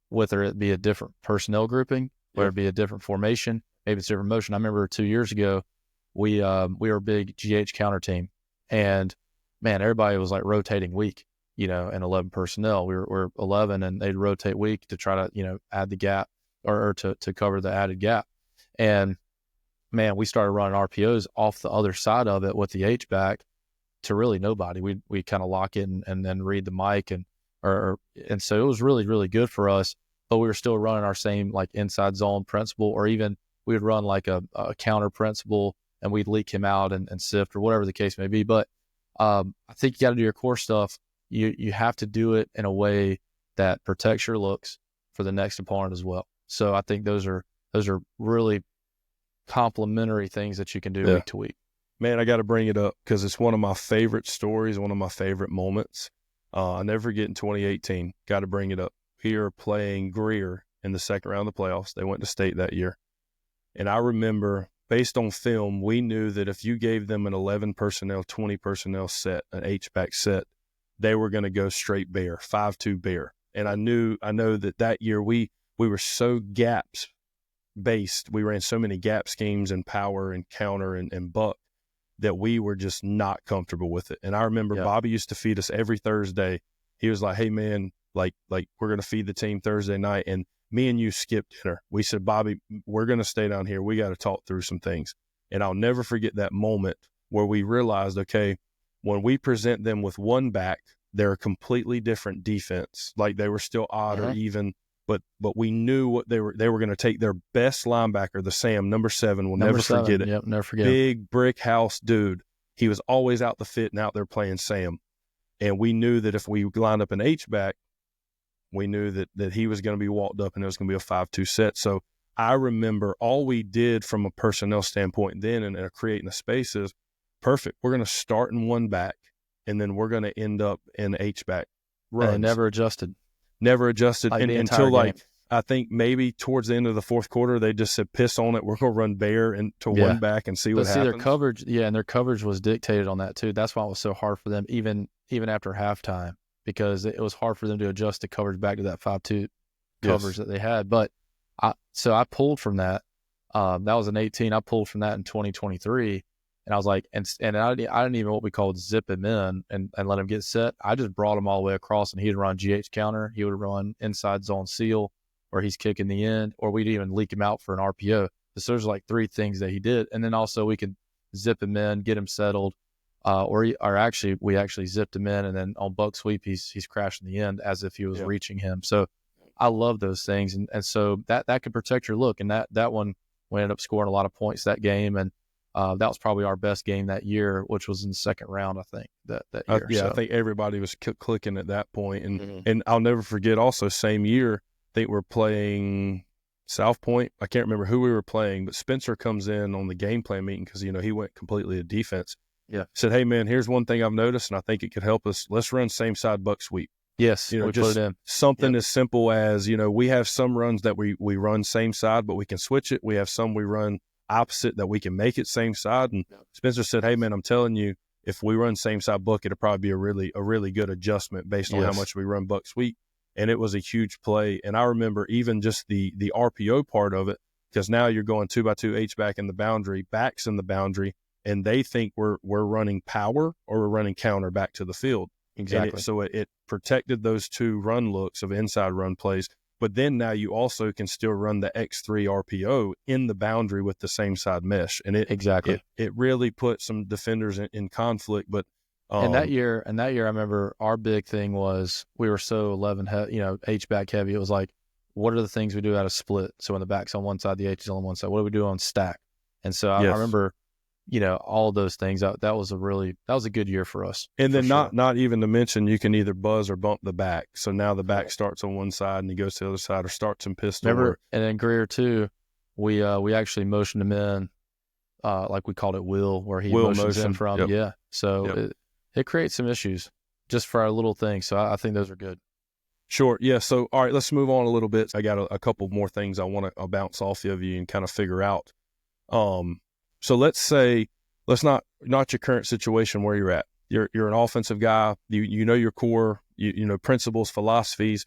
whether it be a different personnel grouping, whether it be a different formation, maybe it's a different motion. I remember 2 years ago, we were a big GH counter team, and man, everybody was like rotating week, and 11 personnel. We're 11, and they'd rotate week to try to, add the gap or to cover the added gap. And man, we started running RPOs off the other side of it with the H back to really nobody. We kind of lock it and then read the mic and so it was really, really good for us, but we were still running our same like inside zone principle, or even we would run like a counter principle and we'd leak him out and sift or whatever the case may be. But I think you got to do your core stuff. You have to do it in a way that protects your looks for the next opponent as well. So I think those are really complementary things that you can do week to week. Man, I got to bring it up because it's one of my favorite stories, one of my favorite moments. I'll never forget in 2018, got to bring it up. We are playing Greer in the second round of the playoffs. They went to state that year. And I remember, based on film, we knew that if you gave them an 11 personnel, 20 personnel set, an H-back set, they were going to go straight bear, 5-2 bear. And I know that year we were so gaps based. We ran so many gap schemes and power and counter and buck that we were just not comfortable with it. And I remember Bobby used to feed us every Thursday. He was like, hey man, like we're going to feed the team Thursday night. And me and you skipped dinner. We said, Bobby, we're going to stay down here. We got to talk through some things. And I'll never forget that moment where we realized, okay, when we present them with one back, they're a completely different defense. Like they were still odd or even, but we knew what they were going to take their best linebacker, the Sam, number 7. We'll never forget it. Yep, never forget. Big brick house dude. He was always out the fit and out there playing Sam. And we knew that if we lined up an H-back, we knew that he was going to be walked up and it was going to be a 5-2 set. So I remember all we did from a personnel standpoint then and creating a space is perfect. We're going to start in one back and then we're going to end up in H-back runs. And never adjusted. Like and until like I think maybe towards the end of the fourth quarter they just said piss on it, we're gonna run bear into one back and see what happens. Their coverage and their coverage was dictated on that too. That's why it was so hard for them even after halftime, because it was hard for them to adjust the coverage back to that 5-2 coverage that they had. But I pulled from that. That was an 18. I pulled from that in 2023. And I was like, and I didn't even what we called zip him in and let him get set. I just brought him all the way across, and he'd run GH counter. He would run inside zone seal, where he's kicking the end, or we'd even leak him out for an RPO. So there's like 3 things that he did. And then also we could zip him in, get him settled, we actually zipped him in, and then on buck sweep, he's crashing the end as if he was reaching him. So I love those things. And so that could protect your look. And that one, we ended up scoring a lot of points that game. And that was probably our best game that year, which was in the second round, I think, that year. I think everybody was clicking at that point. And I'll never forget also same year, I think we're playing South Point. I can't remember who we were playing, but Spencer comes in on the game plan meeting because, he went completely to defense. Yeah. Said, hey, man, here's one thing I've noticed, and I think it could help us. Let's run same side buck sweep. Yes, we just put it in. Something as simple as, we have some runs that we run same side, but we can switch it. We have some we run opposite that we can make it same side. And Spencer said, hey man, I'm telling you, if we run same side buck, it'll probably be a really good adjustment based on how much we run buck sweep. And it was a huge play. And I remember even just the RPO part of it, because now you're going 2x2 H back in the boundary, backs in the boundary, and they think we're running power or we're running counter back to the field. Exactly. So it protected those 2 run looks of inside run plays. But then now you also can still run the X3 RPO in the boundary with the same side mesh. And it really put some defenders in conflict. But and that year, I remember our big thing was we were so 11, H-back heavy. It was like, what are the things we do out of split? So when the back's on one side, the H is on one side. What do we do on stack? And so I remember, all of those things. That was a good year for us. And then not even to mention, you can either buzz or bump the back. So now the back starts on one side and he goes to the other side, or starts in pistol. Remember, and then Greer too, we actually motioned him in, like we called it where he motions in from. Yeah. So it creates some issues just for our little things. So I think those are good. Sure. Yeah. So, all right, let's move on a little bit. I got a couple more things I want to bounce off of you and kind of figure out. So let's say, not your current situation where you're at. You're an offensive guy. You know your core, you know principles, philosophies.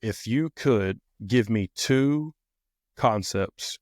If you could give me 2 concepts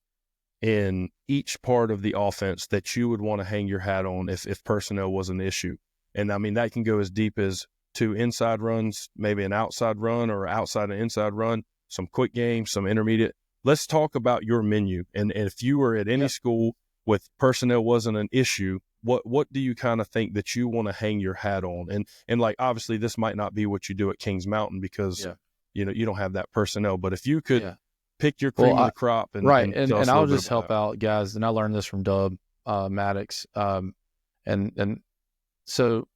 in each part of the offense that you would want to hang your hat on if personnel was an issue. And I mean, that can go as deep as 2 inside runs, maybe an outside run or outside and inside run, some quick game, some intermediate. Let's talk about your menu. And if you were at any school with personnel wasn't an issue, what do you kind of think that you want to hang your hat on? And like, obviously this might not be what you do at Kings Mountain because, you know, you don't have that personnel, but if you could pick your cream of the crop and I'll just help out guys. And I learned this from Dub Maddox. And so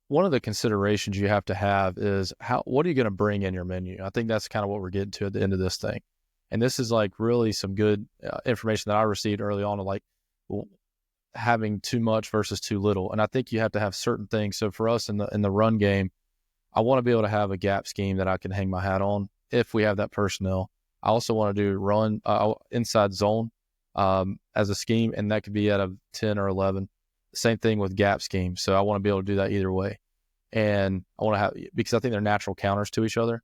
one of the considerations you have to have is what are you going to bring in your menu? I think that's kind of what we're getting to at the end of this thing. And this is like really some good information that I received early on, of like having too much versus too little. And I think you have to have certain things. So for us in the run game, I want to be able to have a gap scheme that I can hang my hat on if we have that personnel. I also want to do run inside zone as a scheme, and that could be out of 10 or 11. Same thing with gap schemes. So I want to be able to do that either way. And I want to have, because I think they're natural counters to each other.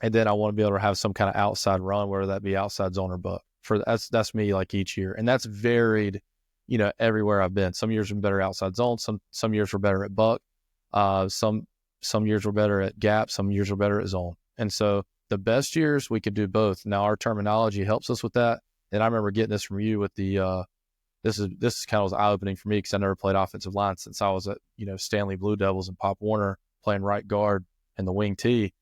And then I want to be able to have some kind of outside run, whether that be outside zone or buck. That's me like each year. And that's varied, you know, everywhere I've been. Some years we're better outside zone. Some years we're better at buck. Some years we're better at gap. Some years we're better at zone. And so the best years we could do both. Now our terminology helps us with that. And I remember getting this from you with the, this is kind of was eye-opening for me because I never played offensive line since I was at, you know, Stanley Blue Devils and Pop Warner playing right guard and the wing T.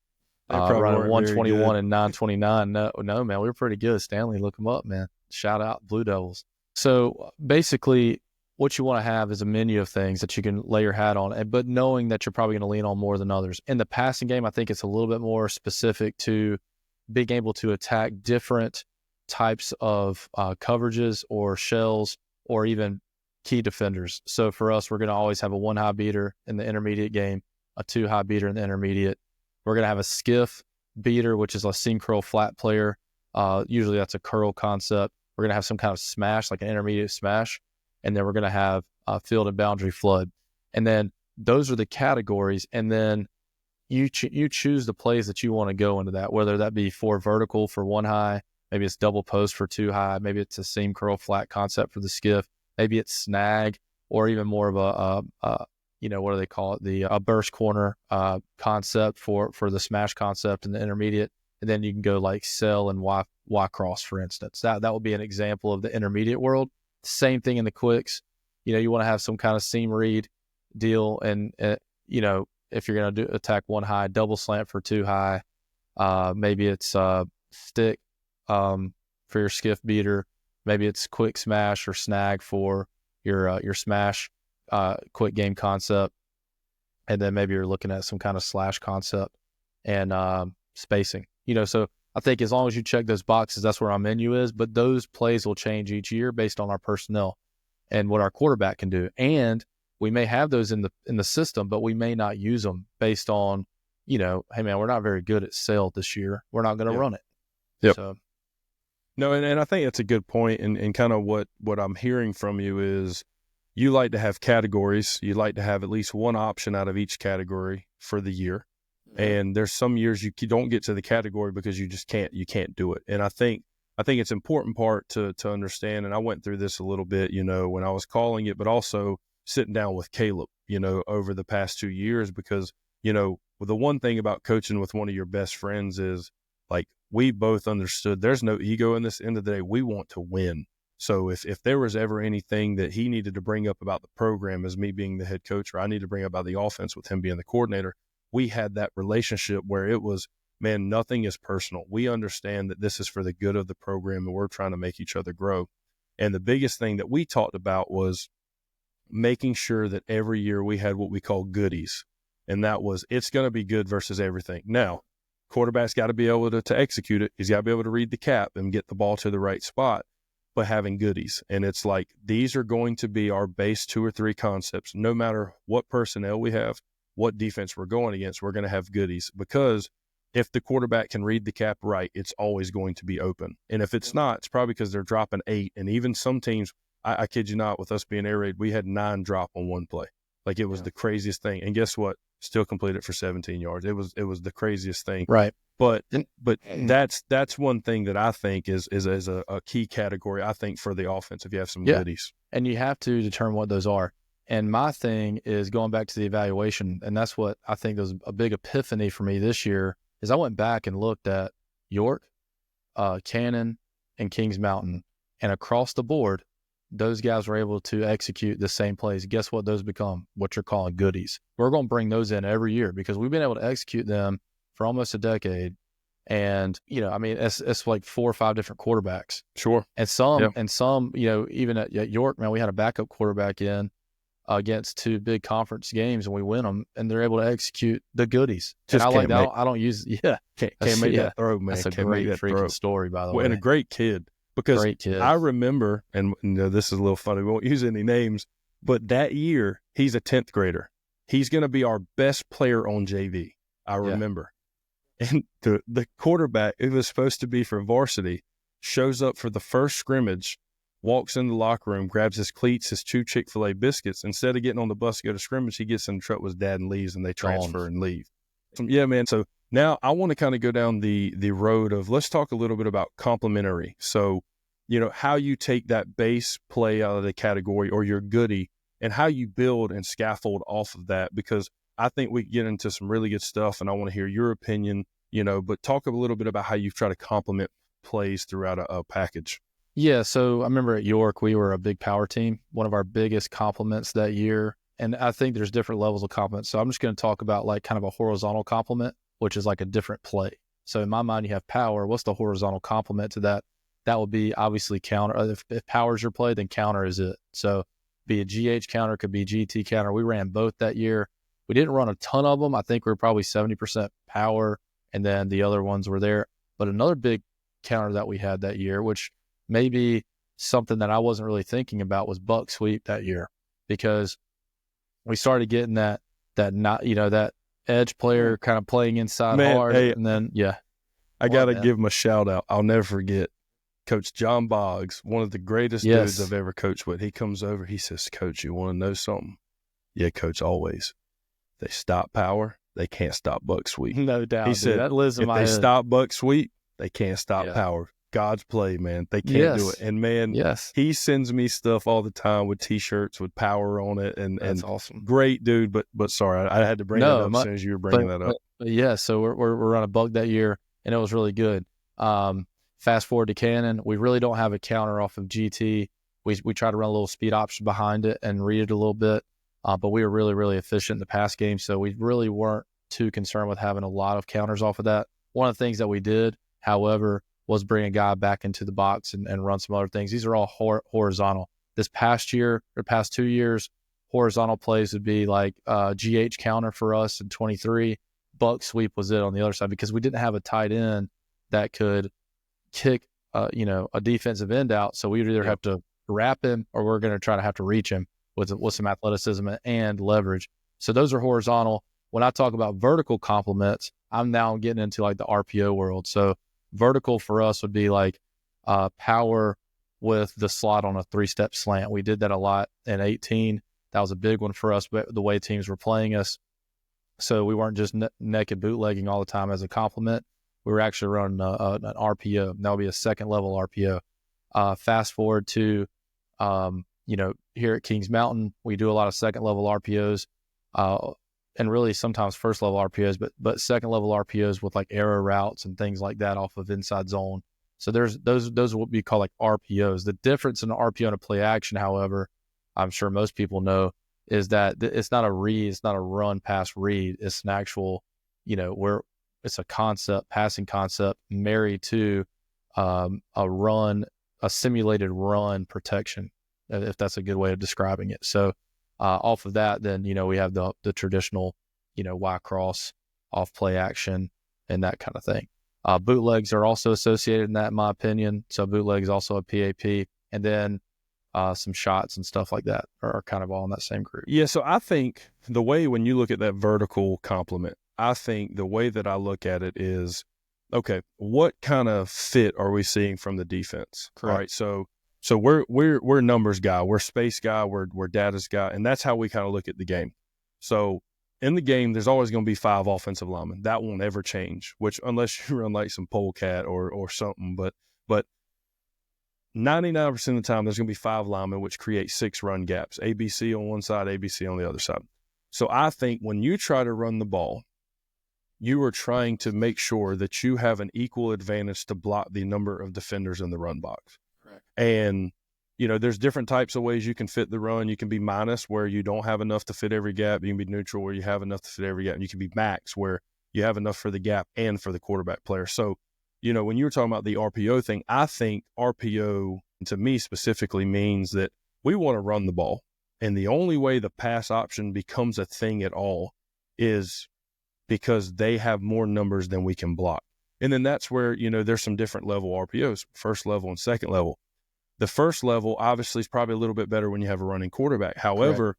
Running 121 and 929. No, man, we were pretty good. Stanley, look them up, man. Shout out Blue Devils. So basically, what you want to have is a menu of things that you can lay your hat on, but knowing that you're probably going to lean on more than others. In the passing game, I think it's a little bit more specific to being able to attack different types of coverages or shells or even key defenders. So for us, we're going to always have a 1 high beater in the intermediate game, a 2 high beater in the intermediate. We're going to have a skiff beater, which is a seam curl flat player. Usually that's a curl concept. We're going to have some kind of smash, like an intermediate smash. And then we're going to have a field and boundary flood. And then those are the categories. And then you choose the plays that you want to go into that, whether that be 4 vertical for 1 high, maybe it's double post for 2 high, maybe it's a seam curl flat concept for the skiff, maybe it's snag, or even more of a you know, what do they call it? A burst corner concept for the smash concept in the intermediate. And then you can go like cell and Y cross, for instance. That would be an example of the intermediate world. Same thing in the quicks. You know, you want to have some kind of seam read deal. And, you know, if you're going to attack 1 high, double slant for 2 high, maybe it's stick for your skiff beater. Maybe it's quick smash or snag for your smash quick game concept. And then maybe you're looking at some kind of slash concept and spacing. You know, so I think as long as you check those boxes, that's where our menu is. But those plays will change each year based on our personnel and what our quarterback can do. And we may have those in the system, but we may not use them based on, you know, hey man, we're not very good at sail this year. We're not going to run it. Yep. So. No, and I think that's a good point. And kind of what I'm hearing from you is you like to have categories. You like to have at least one option out of each category for the year. And there's some years you don't get to the category because you just can't do it. And I think it's important part to understand. And I went through this a little bit, you know, when I was calling it, but also sitting down with Caleb, you know, over the past 2 years, because, you know, the one thing about coaching with one of your best friends is like, we both understood there's no ego in this. End of the day, we want to win. So if there was ever anything that he needed to bring up about the program as me being the head coach, or I need to bring up about the offense with him being the coordinator, we had that relationship where it was, man, nothing is personal. We understand that this is for the good of the program and we're trying to make each other grow. And the biggest thing that we talked about was making sure that every year we had what we call goodies. And that was, it's going to be good versus everything. Now, quarterback's got to be able to execute it. He's got to be able to read the cap and get the ball to the right spot, but having goodies. And it's like, these are going to be our base 2 or 3 concepts. No matter what personnel we have, what defense we're going against, we're going to have goodies, because if the quarterback can read the cap right, it's always going to be open. And if it's not, it's probably because they're dropping 8. And even some teams, I kid you not, with us being air raid, we had 9 drop on one play. Like it was the craziest thing. And guess what? still complete it for 17 yards. It was the craziest thing. Right. But that's one thing that I think is a key category, I think, for the offense if you have some goodies. And you have to determine what those are. And my thing is going back to the evaluation, and that's what I think was a big epiphany for me this year, is I went back and looked at York, Cannon, and Kings Mountain, and across the board, those guys were able to execute the same plays. Guess what those become? What you're calling goodies. We're going to bring those in every year because we've been able to execute them for almost a decade. And, it's like 4 or 5 different quarterbacks. Sure. And some, even at York, man, we had a backup quarterback in against 2 big conference games and we win them and they're able to execute the goodies. Just and I like that. I don't use, can't make that throw, man. That's a can't great make that freaking throw. story, by the way. And a great kid. Because great kid. I remember, and this is a little funny, we won't use any names, but that year, he's a 10th grader. He's going to be our best player on JV, I remember. And the quarterback, it was supposed to be for varsity, shows up for the first scrimmage, walks in the locker room, grabs his cleats, his 2 Chick-fil-A biscuits. Instead of getting on the bus to go to scrimmage, he gets in the truck with dad and leaves, and they transfer and leave. Yeah, man. So now I want to kind of go down the road of, let's talk a little bit about complementary. So, how you take that base play out of the category or your goodie and how you build and scaffold off of that, because I think we get into some really good stuff and I want to hear your opinion, but talk a little bit about how you try to complement plays throughout a package. Yeah. So I remember at York, we were a big power team, one of our biggest compliments that year. And I think there's different levels of compliments. So I'm just going to talk about like kind of a horizontal compliment, which is like a different play. So in my mind, you have power. What's the horizontal complement to that? That would be obviously counter. If power's your play, then counter is it. So be a GH counter, could be GT counter. We ran both that year. We didn't run a ton of them. I think we were probably 70% power, and then the other ones were there. But another big counter that we had that year, which may be something that I wasn't really thinking about, was buck sweep that year, because we started getting that edge player kind of playing inside hard. Hey, and then, I got to give him a shout out. I'll never forget Coach John Boggs, one of the greatest dudes I've ever coached with. He comes over, he says, "Coach, you want to know something?" "Yeah, Coach, always. They stop power, they can't stop buck sweep." No doubt. He said, that lives in if my they head. stop buck sweep, they can't stop power. God's play, man. They can't do it. And man, he sends me stuff all the time with T-shirts with power on it, and that's awesome. Great dude. But sorry, I had to bring that up as soon as you were bringing that up. But so we're on a buck that year, and it was really good. Fast forward to Cannon, we really don't have a counter off of GT. We try to run a little speed option behind it and read it a little bit, but we were really, really efficient in the pass game, so we really weren't too concerned with having a lot of counters off of that. One of the things that we did, however, was bring a guy back into the box and run some other things. These are all horizontal. This past year, or past 2 years, horizontal plays would be like GH counter for us in 23. Buck sweep was it on the other side, because we didn't have a tight end that could kick a defensive end out. So we would either have to wrap him, or we're going to try to have to reach him with some athleticism and leverage. So those are horizontal. When I talk about vertical complements, I'm now getting into like the RPO world. So vertical for us would be like power with the slot on a 3-step slant. We did that a lot in 18. That was a big one for us, but the way teams were playing us. So we weren't just naked bootlegging all the time as a complement. We were actually running an RPO. That would be a second level RPO. Fast forward to, here at Kings Mountain, we do a lot of second level RPOs, and really sometimes first level RPOs, but second level RPOs with like arrow routes and things like that off of inside zone. So there's those what we call like RPOs. The difference in an RPO and a play action, however, I'm sure most people know, is that it's not a read, it's not a run pass read. It's an actual, where it's a passing concept married to a simulated run protection, if that's a good way of describing it. So off of that, then, we have the traditional, Y cross off play action and that kind of thing. Bootlegs are also associated in that, in my opinion. So bootlegs also a PAP, and then some shots and stuff like that are kind of all in that same group. Yeah. So I think the way, when you look at that vertical complement, I think the way that I look at it is, okay, what kind of fit are we seeing from the defense? Correct. All right. So we're numbers guy, we're space guy, we're data's guy, and that's how we kind of look at the game. So in the game, there's always going to be 5 offensive linemen. That won't ever change, which unless you run like some polecat or something, but 99% of the time, there's going to be 5 linemen, which create 6 run gaps, ABC on one side, ABC on the other side. So I think when you try to run the ball, you are trying to make sure that you have an equal advantage to block the number of defenders in the run box. Correct. And, there's different types of ways you can fit the run. You can be minus, where you don't have enough to fit every gap. You can be neutral, where you have enough to fit every gap. And you can be max, where you have enough for the gap and for the quarterback player. So, when you were talking about the RPO thing, I think RPO, to me specifically, means that we want to run the ball. And the only way the pass option becomes a thing at all is because they have more numbers than we can block. And then that's where, there's some different level RPOs, first level and second level. The first level obviously is probably a little bit better when you have a running quarterback. However,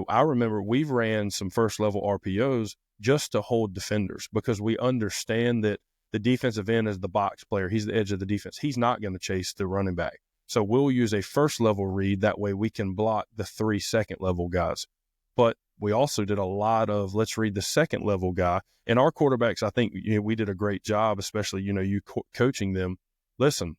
I remember we've ran some first level RPOs just to hold defenders, because we understand that the defensive end is the box player. He's the edge of the defense. He's not going to chase the running back. So we'll use a first level read. That way we can block the 3 second level guys. But we also did a lot of, let's read the second level guy. And our quarterbacks, I think, we did a great job, especially, you coaching them. Listen,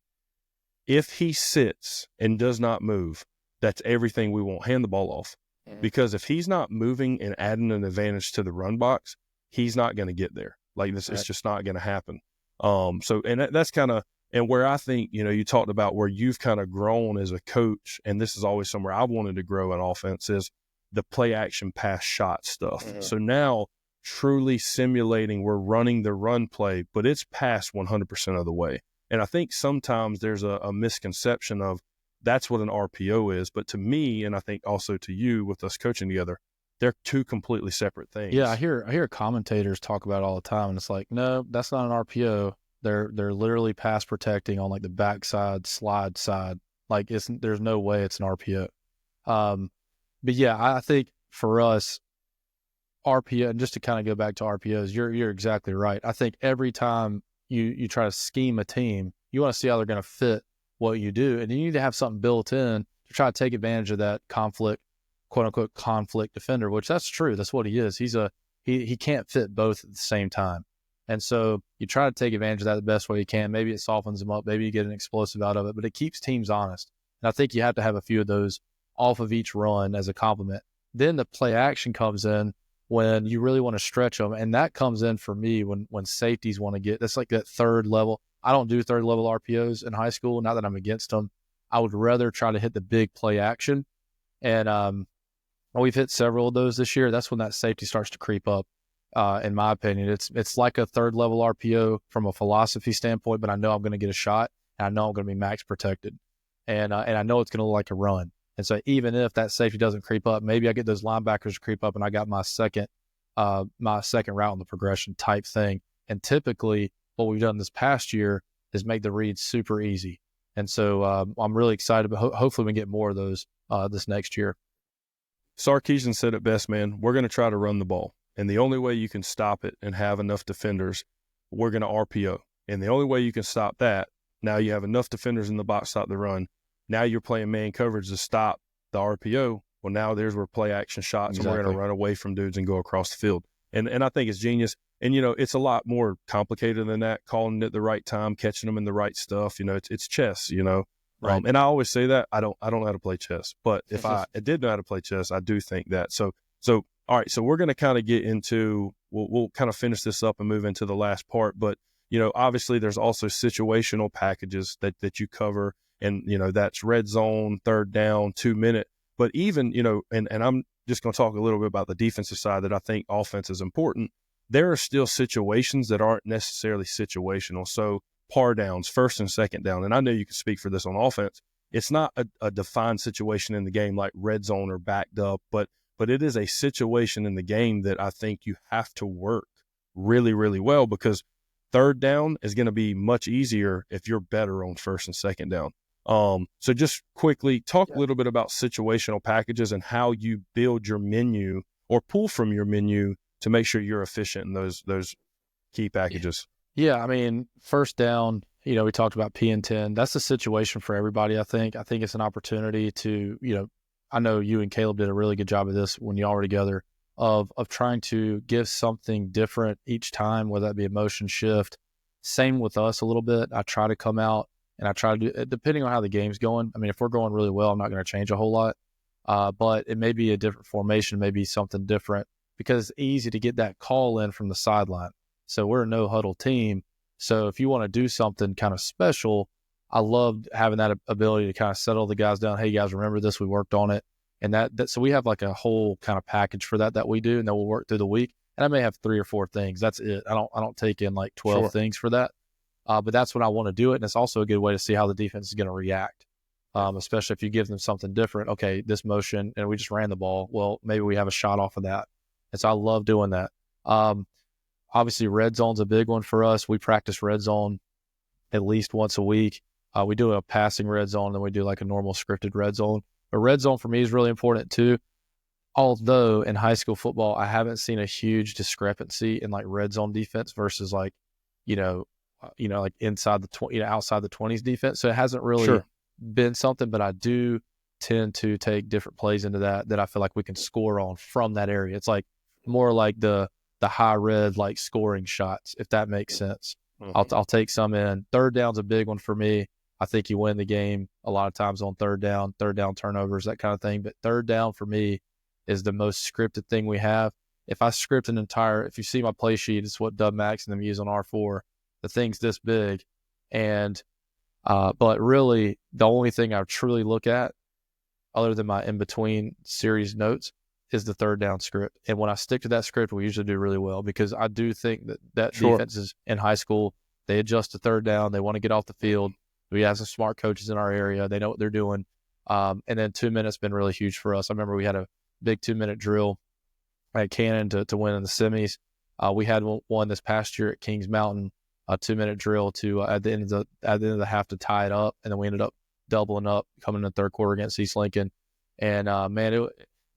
if he sits and does not move, that's everything we want. Hand the ball off. Because if he's not moving and adding an advantage to the run box, he's not going to get there. Like this, It's just not going to happen. That's kind of, and where I think, you talked about where you've kind of grown as a coach, and this is always somewhere I wanted to grow in offense, is the play action pass shot stuff. So now truly simulating, we're running the run play, but it's past 100% of the way. And I think sometimes there's a misconception of that's what an RPO is. But to me, and I think also to you with us coaching together, they're 2 completely separate things. Yeah, I hear commentators talk about it all the time, and it's like, no, that's not an RPO. They're literally pass protecting on like the backside slide side. Like there's no way it's an RPO. But yeah, I think for us, RPO, and just to kind of go back to RPOs, you're exactly right. I think every time you try to scheme a team, you want to see how they're going to fit what you do, and you need to have something built in to try to take advantage of that conflict, quote unquote conflict defender, which that's true. That's what he is. He can't fit both at the same time. And so you try to take advantage of that the best way you can. Maybe it softens them up. Maybe you get an explosive out of it, but it keeps teams honest. And I think you have to have a few of those off of each run as a complement. Then the play action comes in when you really want to stretch them. And that comes in for me when safeties want to get, that's like that third level. I don't do third level RPOs in high school. Not that I'm against them. I would rather try to hit the big play action. And we've hit several of those this year. That's when that safety starts to creep up. In my opinion, it's like a third level RPO from a philosophy standpoint, but I know I'm going to get a shot, and I know I'm going to be max protected, and I know it's going to look like a run. And so even if that safety doesn't creep up, maybe I get those linebackers to creep up, and I got my second route in the progression type thing. And typically, what we've done this past year is make the reads super easy. And so I'm really excited, but hopefully we can get more of those this next year. Sarkisian said it best, man. We're going to try to run the ball. And the only way you can stop it and have enough defenders, we're going to RPO. And the only way you can stop that, now you have enough defenders in the box to stop the run. Now you're playing man coverage to stop the RPO. Well, now there's where play action shots, and we're going to run away from dudes and go across the field. And I think it's genius. And, it's a lot more complicated than that, calling it the right time, catching them in the right stuff. It's chess, Right. And I always say that I don't know how to play chess, but if I did know how to play chess, I do think that. So all right, so we're going to kind of get into, we'll kind of finish this up and move into the last part, but, obviously there's also situational packages that you cover, and, that's red zone, third down, 2 minute, but even, and I'm just going to talk a little bit about the defensive side that I think offense is important. There are still situations that aren't necessarily situational. So par downs, first and second down, and I know you can speak for this on offense. It's not a defined situation in the game like red zone or backed up, but it is a situation in the game that I think you have to work really, really well, because third down is going to be much easier if you're better on first and second down. So just quickly talk a little bit about situational packages and how you build your menu or pull from your menu to make sure you're efficient in those key packages. Yeah, I mean, first down, we talked about P and 10. That's a situation for everybody, I think. I think it's an opportunity to, I know you and Caleb did a really good job of this when y'all were together. of trying to give something different each time, whether that be a motion shift. Same with us a little bit. I try to come out and I try to do, depending on how the game's going. I mean, if we're going really well, I'm not going to change a whole lot. But it may be a different formation, maybe something different, because it's easy to get that call in from the sideline. So we're a no huddle team. So if you want to do something kind of special, I loved having that ability to kind of settle the guys down. Hey guys, remember this? We worked on it. And that so we have like a whole kind of package for that we do, and then we'll work through the week. And I may have 3 or 4 things. That's it. I don't take in like 12 things for that. But that's when I want to do it. And it's also a good way to see how the defense is going to react. Especially if you give them something different. Okay, this motion, and we just ran the ball. Well, maybe we have a shot off of that. And so I love doing that. Obviously, red zone's a big one for us. We practice red zone at least once a week. We do a passing red zone, then we do like a normal scripted red zone. But red zone for me is really important too. Although in high school football, I haven't seen a huge discrepancy in like red zone defense versus like, like inside the outside the 20s defense. So it hasn't really been something, but I do tend to take different plays into that I feel like we can score on from that area. It's like more like the high red, like scoring shots, if that makes sense. Mm-hmm. I'll take some in. Third down's a big one for me. I think you win the game a lot of times on third down turnovers, that kind of thing. But third down for me is the most scripted thing we have. If I script if you see my play sheet, it's what Dub Max and them use on R4. The thing's this big. And, but really the only thing I truly look at other than my in-between series notes is the third down script. And when I stick to that script, we usually do really well, because I do think that defenses in high school, they adjust to third down. They want to get off the field. We have some smart coaches in our area. They know what they're doing. And then 2 minutes been really huge for us. I remember we had a big 2-minute drill at Cannon to win in the semis. We had one this past year at Kings Mountain, a 2-minute drill to at the end of the half to tie it up, and then we ended up doubling up coming in the third quarter against East Lincoln. And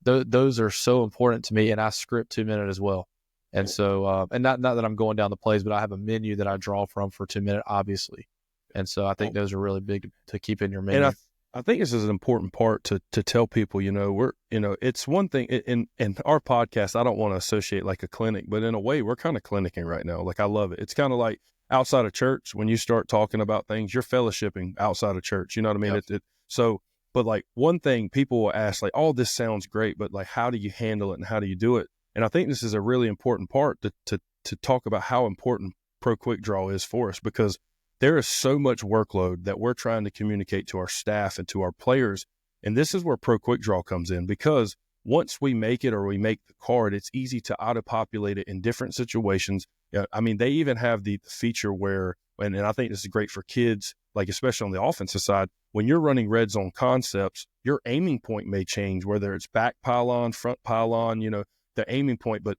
those are so important to me, and I script 2-minute as well. And so, and not that I'm going down the plays, but I have a menu that I draw from for 2-minute, obviously. And so I think those are really big to keep in your menu. And I think this is an important part to tell people, it's one thing in our podcast. I don't want to associate like a clinic, but in a way we're kind of clinicking right now. Like I love it. It's kind of like outside of church, when you start talking about things, you're fellowshipping outside of church. You know what I mean? Yep. But like one thing people will ask, like, oh, this sounds great, but like, how do you handle it and how do you do it? And I think this is a really important part to talk about how important Pro Quick Draw is for us, because there is so much workload that we're trying to communicate to our staff and to our players. And this is where Pro Quick Draw comes in, because once we make it or we make the card, it's easy to auto-populate it in different situations. I mean, they even have the feature where, and I think this is great for kids, like especially on the offensive side, when you're running red zone concepts, your aiming point may change, whether it's back pylon, front pylon, the aiming point. But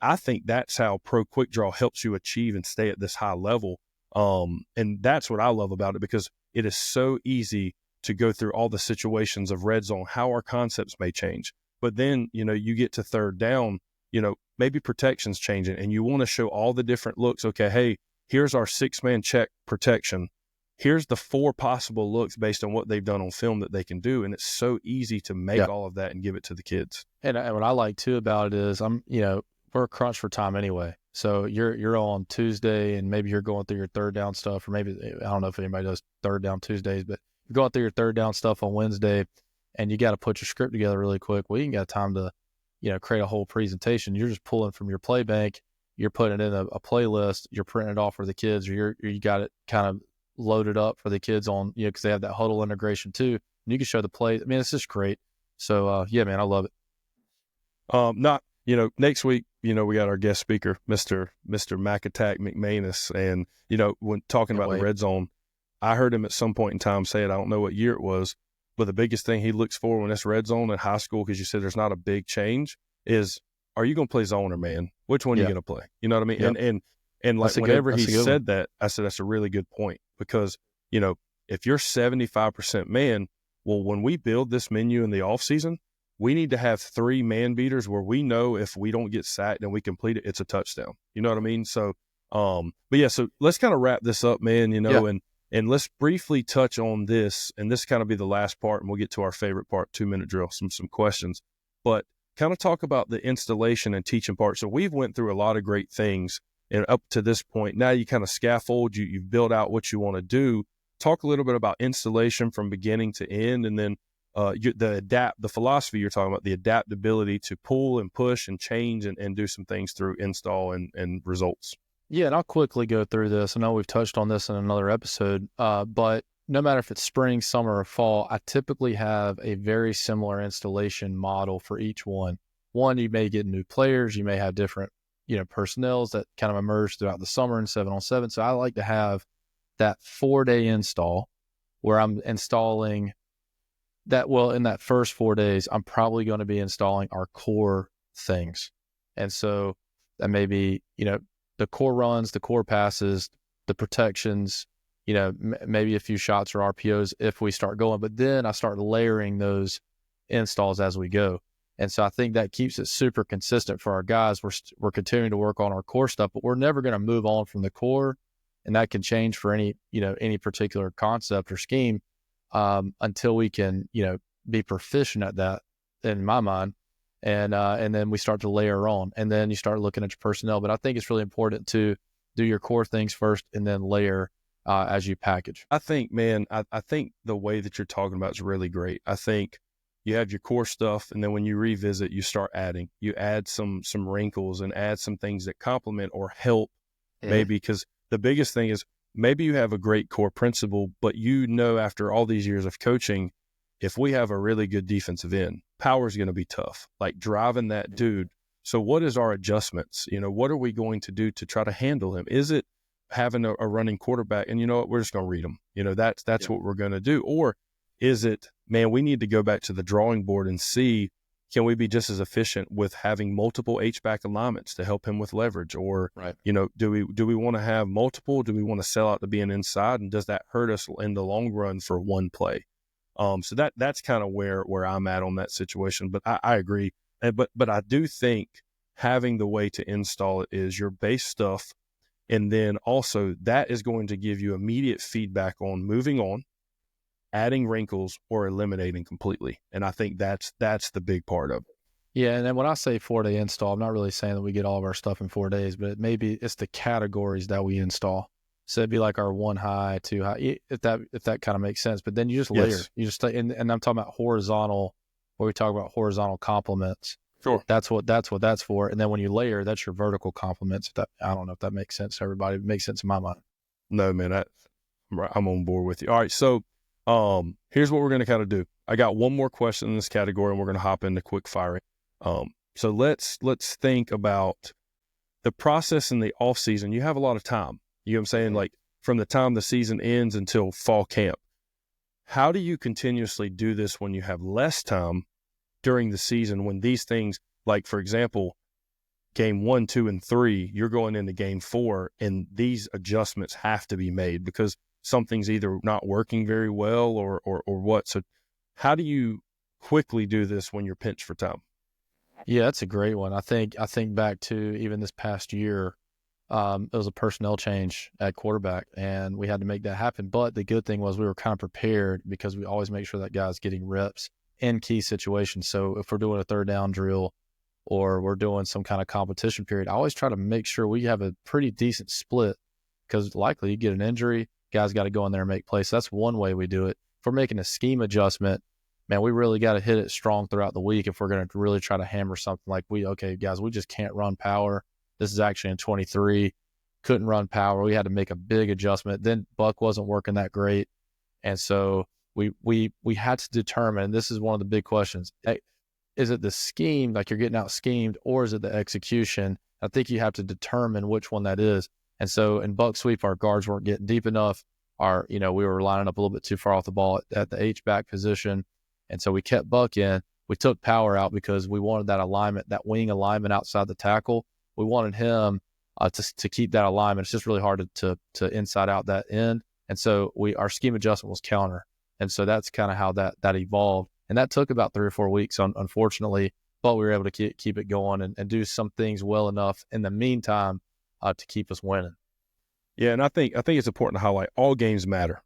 I think that's how Pro Quick Draw helps you achieve and stay at this high level. And that's what I love about it, because it is so easy to go through all the situations of red zone, how our concepts may change. But then, you get to third down, maybe protection's changing and you want to show all the different looks. Okay, hey, here's our 6-man check protection. Here's the 4 possible looks based on what they've done on film that they can do. And it's so easy to make all of that and give it to the kids. And what I like too about it is we're crunched for time anyway. So you're on Tuesday and maybe you're going through your third down stuff, or maybe, I don't know if anybody does third down Tuesdays, but you're going through your third down stuff on Wednesday and you got to put your script together really quick. Well, you ain't got time to, create a whole presentation. You're just pulling from your play bank. You're putting it in a playlist. You're printing it off for the kids, or you got it kind of loaded up for the kids on, because they have that huddle integration too. And you can show the plays. I mean, it's just great. So, man, I love it. Next week, we got our guest speaker, Mr. Mac Attack McManus. And, when talking about the red zone, I heard him at some point in time say it. I don't know what year it was, but the biggest thing he looks for when it's red zone in high school, because you said there's not a big change, is, are you going to play zone or man? Which one are you going to play? You know what I mean? Yep. And like whenever he said that, I said, that's a really good point, because, if you're 75% man, well, when we build this menu in the off season, we need to have 3 man beaters where we know if we don't get sacked and we complete it, it's a touchdown. You know what I mean? So, but yeah, so let's kind of wrap this up, man, and let's briefly touch on this, and this kind of be the last part, and we'll get to our favorite part, 2-minute drill, some questions. But kind of talk about the installation and teaching part. So we've went through a lot of great things, and up to this point, now you kind of scaffold, you've built out what you want to do. Talk a little bit about installation from beginning to end, and then the philosophy you're talking about, the adaptability to pull and push and change and do some things through install and results. Yeah, and I'll quickly go through this. I know we've touched on this in another episode, but no matter if it's spring, summer, or fall, I typically have a very similar installation model for each one. One, you may get new players, you may have different, personnels that kind of emerge throughout the summer in 7-on-7. So I like to have that 4-day install where I'm installing that. Well, in that first 4 days, I'm probably going to be installing our core things. And so that may be, the core runs, the core passes, the protections, maybe a few shots or RPOs if we start going, but then I start layering those installs as we go. And so I think that keeps it super consistent for our guys. We're continuing to work on our core stuff, but we're never going to move on from the core. And that can change for any particular concept or scheme, until we can, be proficient at that, in my mind. And then we start to layer on, and then you start looking at your personnel. But I think it's really important to do your core things first and then layer as you package. I think, man, I think the way that you're talking about is really great. I think you have your core stuff, and then when you revisit, you start adding. You add some wrinkles and add some things that complement or help, maybe, because the biggest thing is maybe you have a great core principle, but after all these years of coaching, if we have a really good defensive end, power is going to be tough, like driving that dude. So what is our adjustments? What are we going to do to try to handle him? Is it having a running quarterback and we're just going to read him? That's what we're going to do. Or is it, man, we need to go back to the drawing board and see, can we be just as efficient with having multiple H-back alignments to help him with leverage? Or, right. Do we want to have multiple? Do we want to sell out to being inside? And does that hurt us in the long run for one play? So that's kind of where I'm at on that situation. But I agree. But I do think having the way to install it is your base stuff. And then also that is going to give you immediate feedback on moving on, adding wrinkles, or eliminating completely. And I think that's the big part of it. Yeah. And then when I say 4-day install, I'm not really saying that we get all of our stuff in 4 days, but it's the categories that we install. So it'd be like our 1 high, 2 high, if that kind of makes sense. But then you just layer. Yes. You just and I'm talking about horizontal, where we talk about horizontal complements. Sure. That's what that's for. And then when you layer, that's your vertical complements. I don't know if that makes sense to everybody. It makes sense in my mind. No, man, I'm on board with you. All right, so here's what we're going to kind of do. I got one more question in this category, and we're going to hop into quick firing. So let's think about the process in the off season. You have a lot of time. You know what I'm saying? Like from the time the season ends until fall camp. How do you continuously do this when you have less time during the season, when these things, like for example, game 1, 2, and 3, you're going into game 4, and these adjustments have to be made because something's either not working very well or what. So how do you quickly do this when you're pinched for time? Yeah, that's a great one. I think back to even this past year, it was a personnel change at quarterback, and we had to make that happen. But the good thing was we were kind of prepared because we always make sure that guy's getting reps in key situations. So if we're doing a 3rd down drill or we're doing some kind of competition period, I always try to make sure we have a pretty decent split because likely you get an injury, guys got to go in there and make plays. So that's one way we do it. If we're making a scheme adjustment, man, we really got to hit it strong throughout the week if we're going to really try to hammer something like okay, guys, we just can't run power. This is actually in 23, couldn't run power. We had to make a big adjustment. Then Buck wasn't working that great. And so we had to determine, and this is one of the big questions, is it the scheme, like you're getting out schemed, or is it the execution? I think you have to determine which one that is. And so in Buck sweep, our guards weren't getting deep enough. We were lining up a little bit too far off the ball at the H-back position. And so we kept Buck in. We took power out because we wanted that alignment, that wing alignment outside the tackle. We wanted him to keep that alignment. It's just really hard to inside out that end. And so our scheme adjustment was counter. And so that's kind of how that evolved. And that took about 3 or 4 weeks, unfortunately, but we were able to keep it going and do some things well enough in the meantime to keep us winning. Yeah, and I think it's important to highlight all games matter.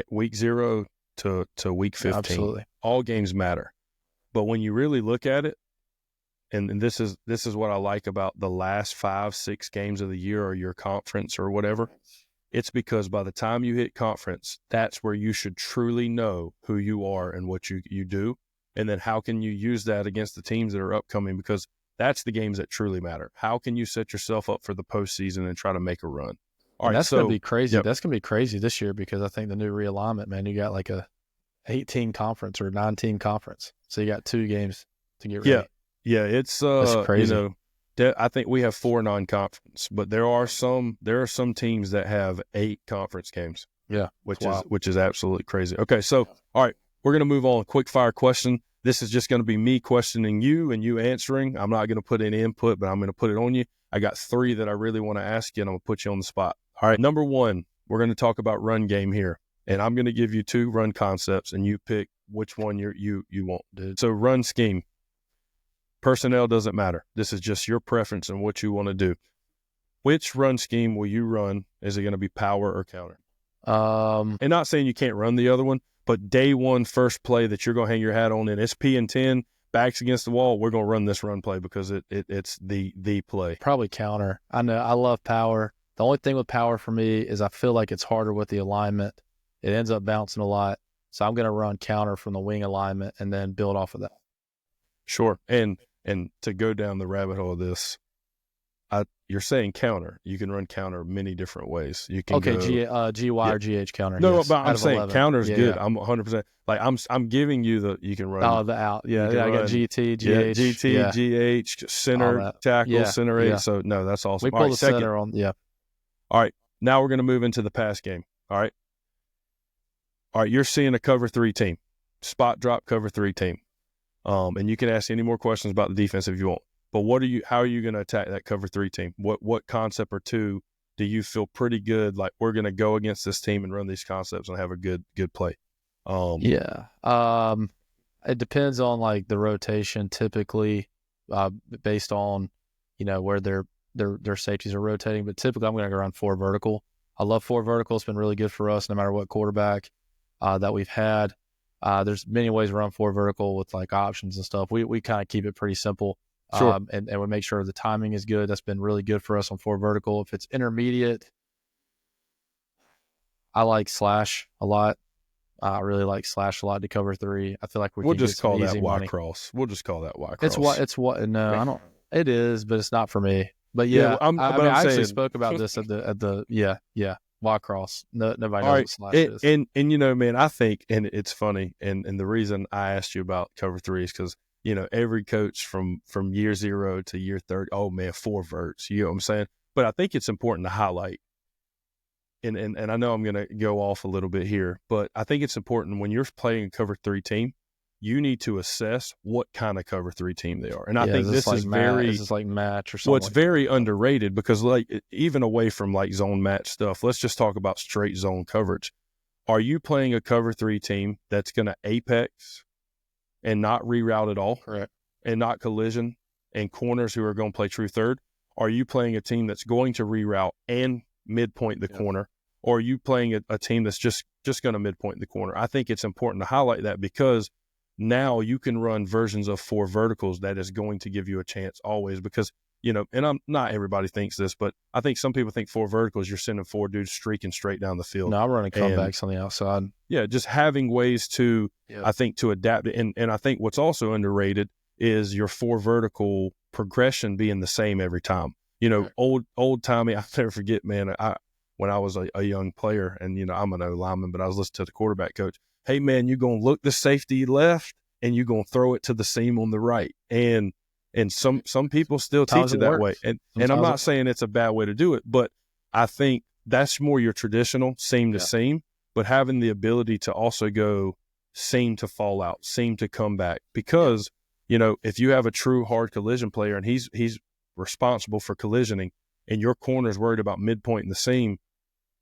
Week 0 to week 15. Yeah, absolutely. All games matter. But when you really look at it, and this is what I like about the last 5-6 games of the year or your conference or whatever. It's because by the time you hit conference, that's where you should truly know who you are and what you do. And then how can you use that against the teams that are upcoming? Because that's the games that truly matter. How can you set yourself up for the postseason and try to make a run? All right, that's going to be crazy. Yep. That's going to be crazy this year because I think the new realignment, man, you got like a 8-team conference or 9-team conference. So you got 2 games to get ready. Yeah, it's that's crazy. I think we have 4 non-conference, but there are some teams that have 8 conference games. Yeah, which is absolutely crazy. Okay, so all right, we're going to move on. Quick fire question. This is just going to be me questioning you and you answering. I'm not going to put any input, but I'm going to put it on you. I got 3 that I really want to ask you, and I'm going to put you on the spot. All right, number 1, we're going to talk about run game here, and I'm going to give you 2 run concepts, and you pick which one you want, dude. So run scheme. Personnel doesn't matter. This is just your preference and what you want to do. Which run scheme will you run? Is it going to be power or counter? And not saying you can't run the other one, but day one, first play that you're going to hang your hat on, and it's P and 10, backs against the wall, we're going to run this run play because it's the play. Probably counter. I know I love power. The only thing with power for me is I feel like it's harder with the alignment. It ends up bouncing a lot. So I'm going to run counter from the wing alignment and then build off of that. Sure. And to go down the rabbit hole of this, you're saying counter. You can run counter many different ways. You can GY or GH counter. No, yes, but I'm saying counter is good. Yeah. I'm 100%. Like I'm giving you you can run. Oh, the out. Yeah, I got GT, GH. GT, GH, center, tackle, center 8. So, no, that's awesome. We pull the center on, All right, now we're going to move into the pass game. All right, you're seeing a cover 3 team, spot drop cover 3 team. And you can ask any more questions about the defense if you want. But how are you going to attack that cover 3 team? What concept or 2 do you feel pretty good? Like we're going to go against this team and run these concepts and have a good play. It depends on like the rotation typically, based on, where their safeties are rotating. But typically I'm going to go around 4 vertical. I love 4 vertical. It's been really good for us no matter what quarterback that we've had. There's many ways to run 4 vertical with like options and stuff. We kind of keep it pretty simple. Sure. And we make sure the timing is good. That's been really good for us on 4 vertical. If it's intermediate, I like slash a lot. I really like slash a lot to cover 3. I feel like we'll just call that Y cross. We'll just call that Y cross. It's what? No, I don't. It is, but it's not for me. But yeah, I actually spoke about this at the Y cross. Nobody knows what slash is. And man, I think, and it's funny, and the reason I asked you about cover 3 is because every coach from year 0 to year 30, oh man, 4 verts. You know what I'm saying? But I think it's important to highlight. And I know I'm going to go off a little bit here, but I think it's important when you're playing a cover 3 team, you need to assess what kind of cover 3 team they are. And I think this is like match or something. Well, it's very underrated because like even away from like zone match stuff, let's just talk about straight zone coverage. Are you playing a cover 3 team that's going to apex and not reroute at all? Correct. And not collision and corners who are going to play true third? Are you playing a team that's going to reroute and midpoint the corner? Or are you playing a team that's just going to midpoint the corner? I think it's important to highlight that because now you can run versions of 4 verticals that is going to give you a chance always because, and not everybody thinks this, but I think some people think 4 verticals, you're sending 4 dudes streaking straight down the field. No, I'm running comebacks on the outside. Yeah, just having ways to, I think, to adapt. And I think what's also underrated is your 4 vertical progression being the same every time. Old timey, I'll never forget, man, when I was a young player and, I'm an O-lineman, but I was listening to the quarterback coach. Hey, man, you're going to look the safety left and you're going to throw it to the seam on the right. And some people still teach it that way. And I'm not saying it's a bad way to do it, but I think that's more your traditional seam to seam, but having the ability to also go seam to fall out, seam to come back. Because, if you have a true hard collision player and he's responsible for collisioning and your corner's worried about midpoint in the seam,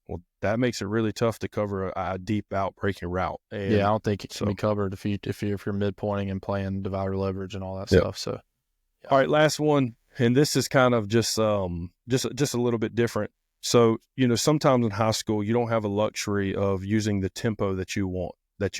well, that makes it really tough to cover a deep out breaking route. And I don't think it can be covered if you're midpointing and playing divider leverage and all that stuff. So, all right, last one, and this is kind of just a little bit different. So, sometimes in high school you don't have a luxury of using the tempo that you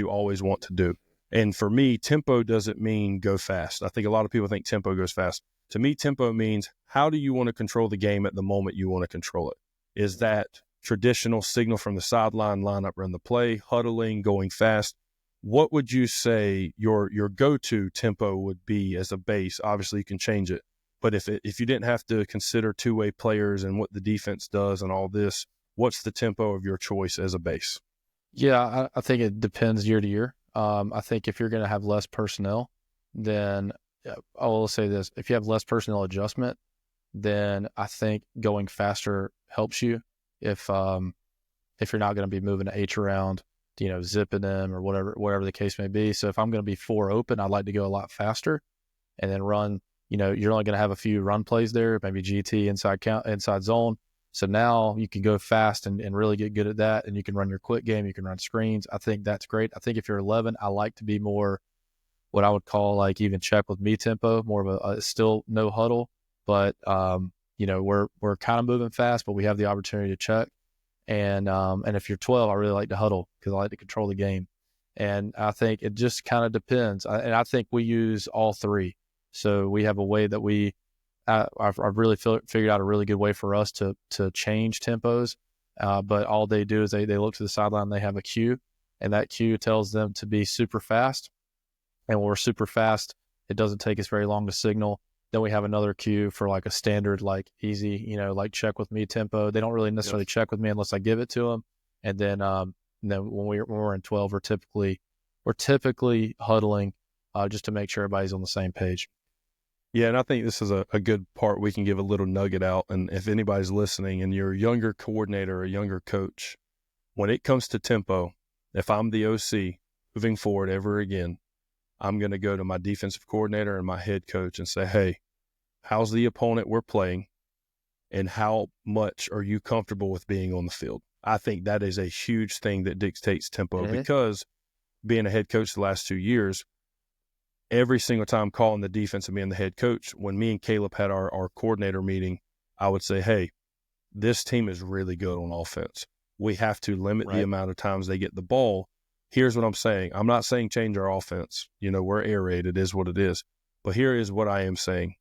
always want to do. And for me, tempo doesn't mean go fast. I think a lot of people think tempo goes fast. To me, tempo means how do you want to control the game at the moment you want to control it? Is that traditional signal from the sideline, line up, run the play, huddling, going fast? What would you say your go-to tempo would be as a base? Obviously, you can change it. But if you didn't have to consider two-way players and what the defense does and all this, what's the tempo of your choice as a base? Yeah, I think it depends year to year. I think if you're going to have less personnel, then I will say this. If you have less personnel adjustment, then I think going faster helps you. If you're not going to be moving the H around, zipping them or whatever the case may be. So if I'm going to be 4 open, I'd like to go a lot faster and then run. You're only going to have a few run plays there, maybe GT inside zone. So now you can go fast and really get good at that, and you can run your quick game. You can run screens. I think that's great. I think if you're 11, I like to be more what I would call like even check with me tempo, more of a still no huddle, but we're kind of moving fast, but we have the opportunity to check. And if you're 12, I really like to huddle because I like to control the game. And I think it just kind of depends. And I think we use all three. So we have a way that I've really figured out a really good way for us to change tempos. But all they do is they look to the sideline, they have a cue, and that cue tells them to be super fast. And when we're super fast, it doesn't take us very long to signal. Then we have another cue for like a standard, like easy, like check with me tempo. They don't really necessarily check with me unless I give it to them. And then when we're in 12, we're typically huddling just to make sure everybody's on the same page. Yeah, and I think this is a good part we can give a little nugget out. And if anybody's listening and you're a younger coordinator or a younger coach, when it comes to tempo, if I'm the OC moving forward ever again, I'm going to go to my defensive coordinator and my head coach and say, hey, how's the opponent we're playing and how much are you comfortable with being on the field? I think that is a huge thing that dictates tempo because being a head coach the last 2 years, every single time calling the defense and being the head coach, when me and Caleb had our coordinator meeting, I would say, hey, this team is really good on offense. We have to limit the amount of times they get the ball. Here's what I'm saying. I'm not saying change our offense. We're air raid. It is what it is. But here is what I am saying.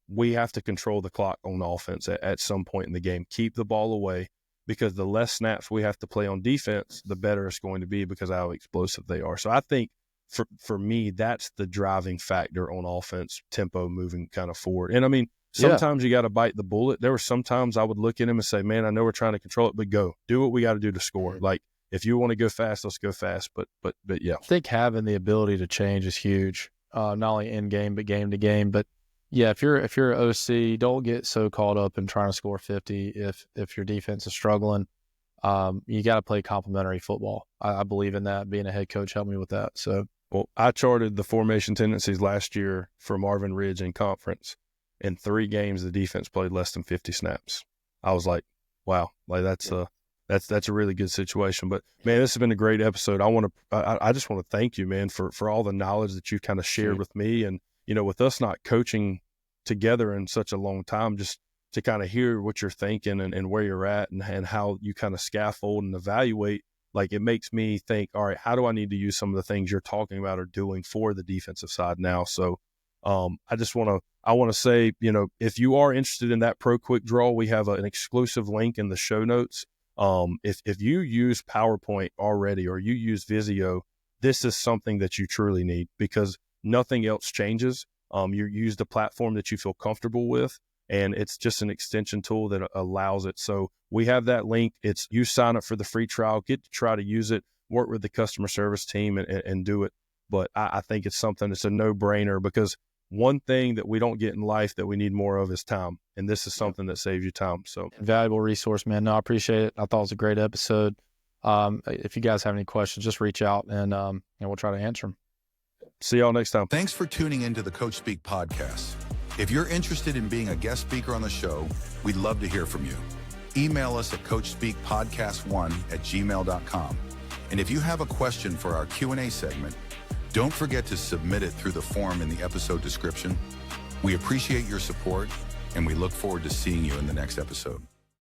We have to control the clock on offense at some point in the game. Keep the ball away because the less snaps we have to play on defense, the better it's going to be because of how explosive they are. So I think for me, that's the driving factor on offense, tempo moving kind of forward. And I mean, sometimes you got to bite the bullet. There were some times I would look at him and say, man, I know we're trying to control it, but do what we got to do to score. Like, if you want to go fast, let's go fast. But yeah. I think having the ability to change is huge, not only in game, but game to game. But yeah, if you're an OC, don't get so caught up in trying to score 50 if your defense is struggling. You got to play complementary football. I believe in that. Being a head coach helped me with that. So, well, I charted the formation tendencies last year for Marvin Ridge in conference. In 3 games, the defense played less than 50 snaps. I was like, wow, like that's a really good situation. But man, this has been a great episode. I just want to thank you, man, for all the knowledge that you've kind of shared with me, and with us not coaching together in such a long time, just to kind of hear what you're thinking and where you're at and how you kind of scaffold and evaluate. Like, it makes me think, all right, how do I need to use some of the things you're talking about or doing for the defensive side now? So I want to say, if you are interested in that Pro Quick Draw, we have an exclusive link in the show notes. If you use PowerPoint already or you use Visio, this is something that you truly need because nothing else changes. You use the platform that you feel comfortable with, and it's just an extension tool that allows it. So we have that link. It's you sign up for the free trial, get to try to use it, work with the customer service team and do it. But I think it's something that's a no-brainer because one thing that we don't get in life that we need more of is time. And this is something that saves you time. So valuable resource, man. No, I appreciate it. I thought it was a great episode. If you guys have any questions, just reach out and we'll try to answer them. See y'all next time. Thanks for tuning into the Coach Speak podcast. If you're interested in being a guest speaker on the show, we'd love to hear from you. Email us at coachspeakpodcast1@gmail.com. And if you have a question for our Q&A segment, don't forget to submit it through the form in the episode description. We appreciate your support, and we look forward to seeing you in the next episode.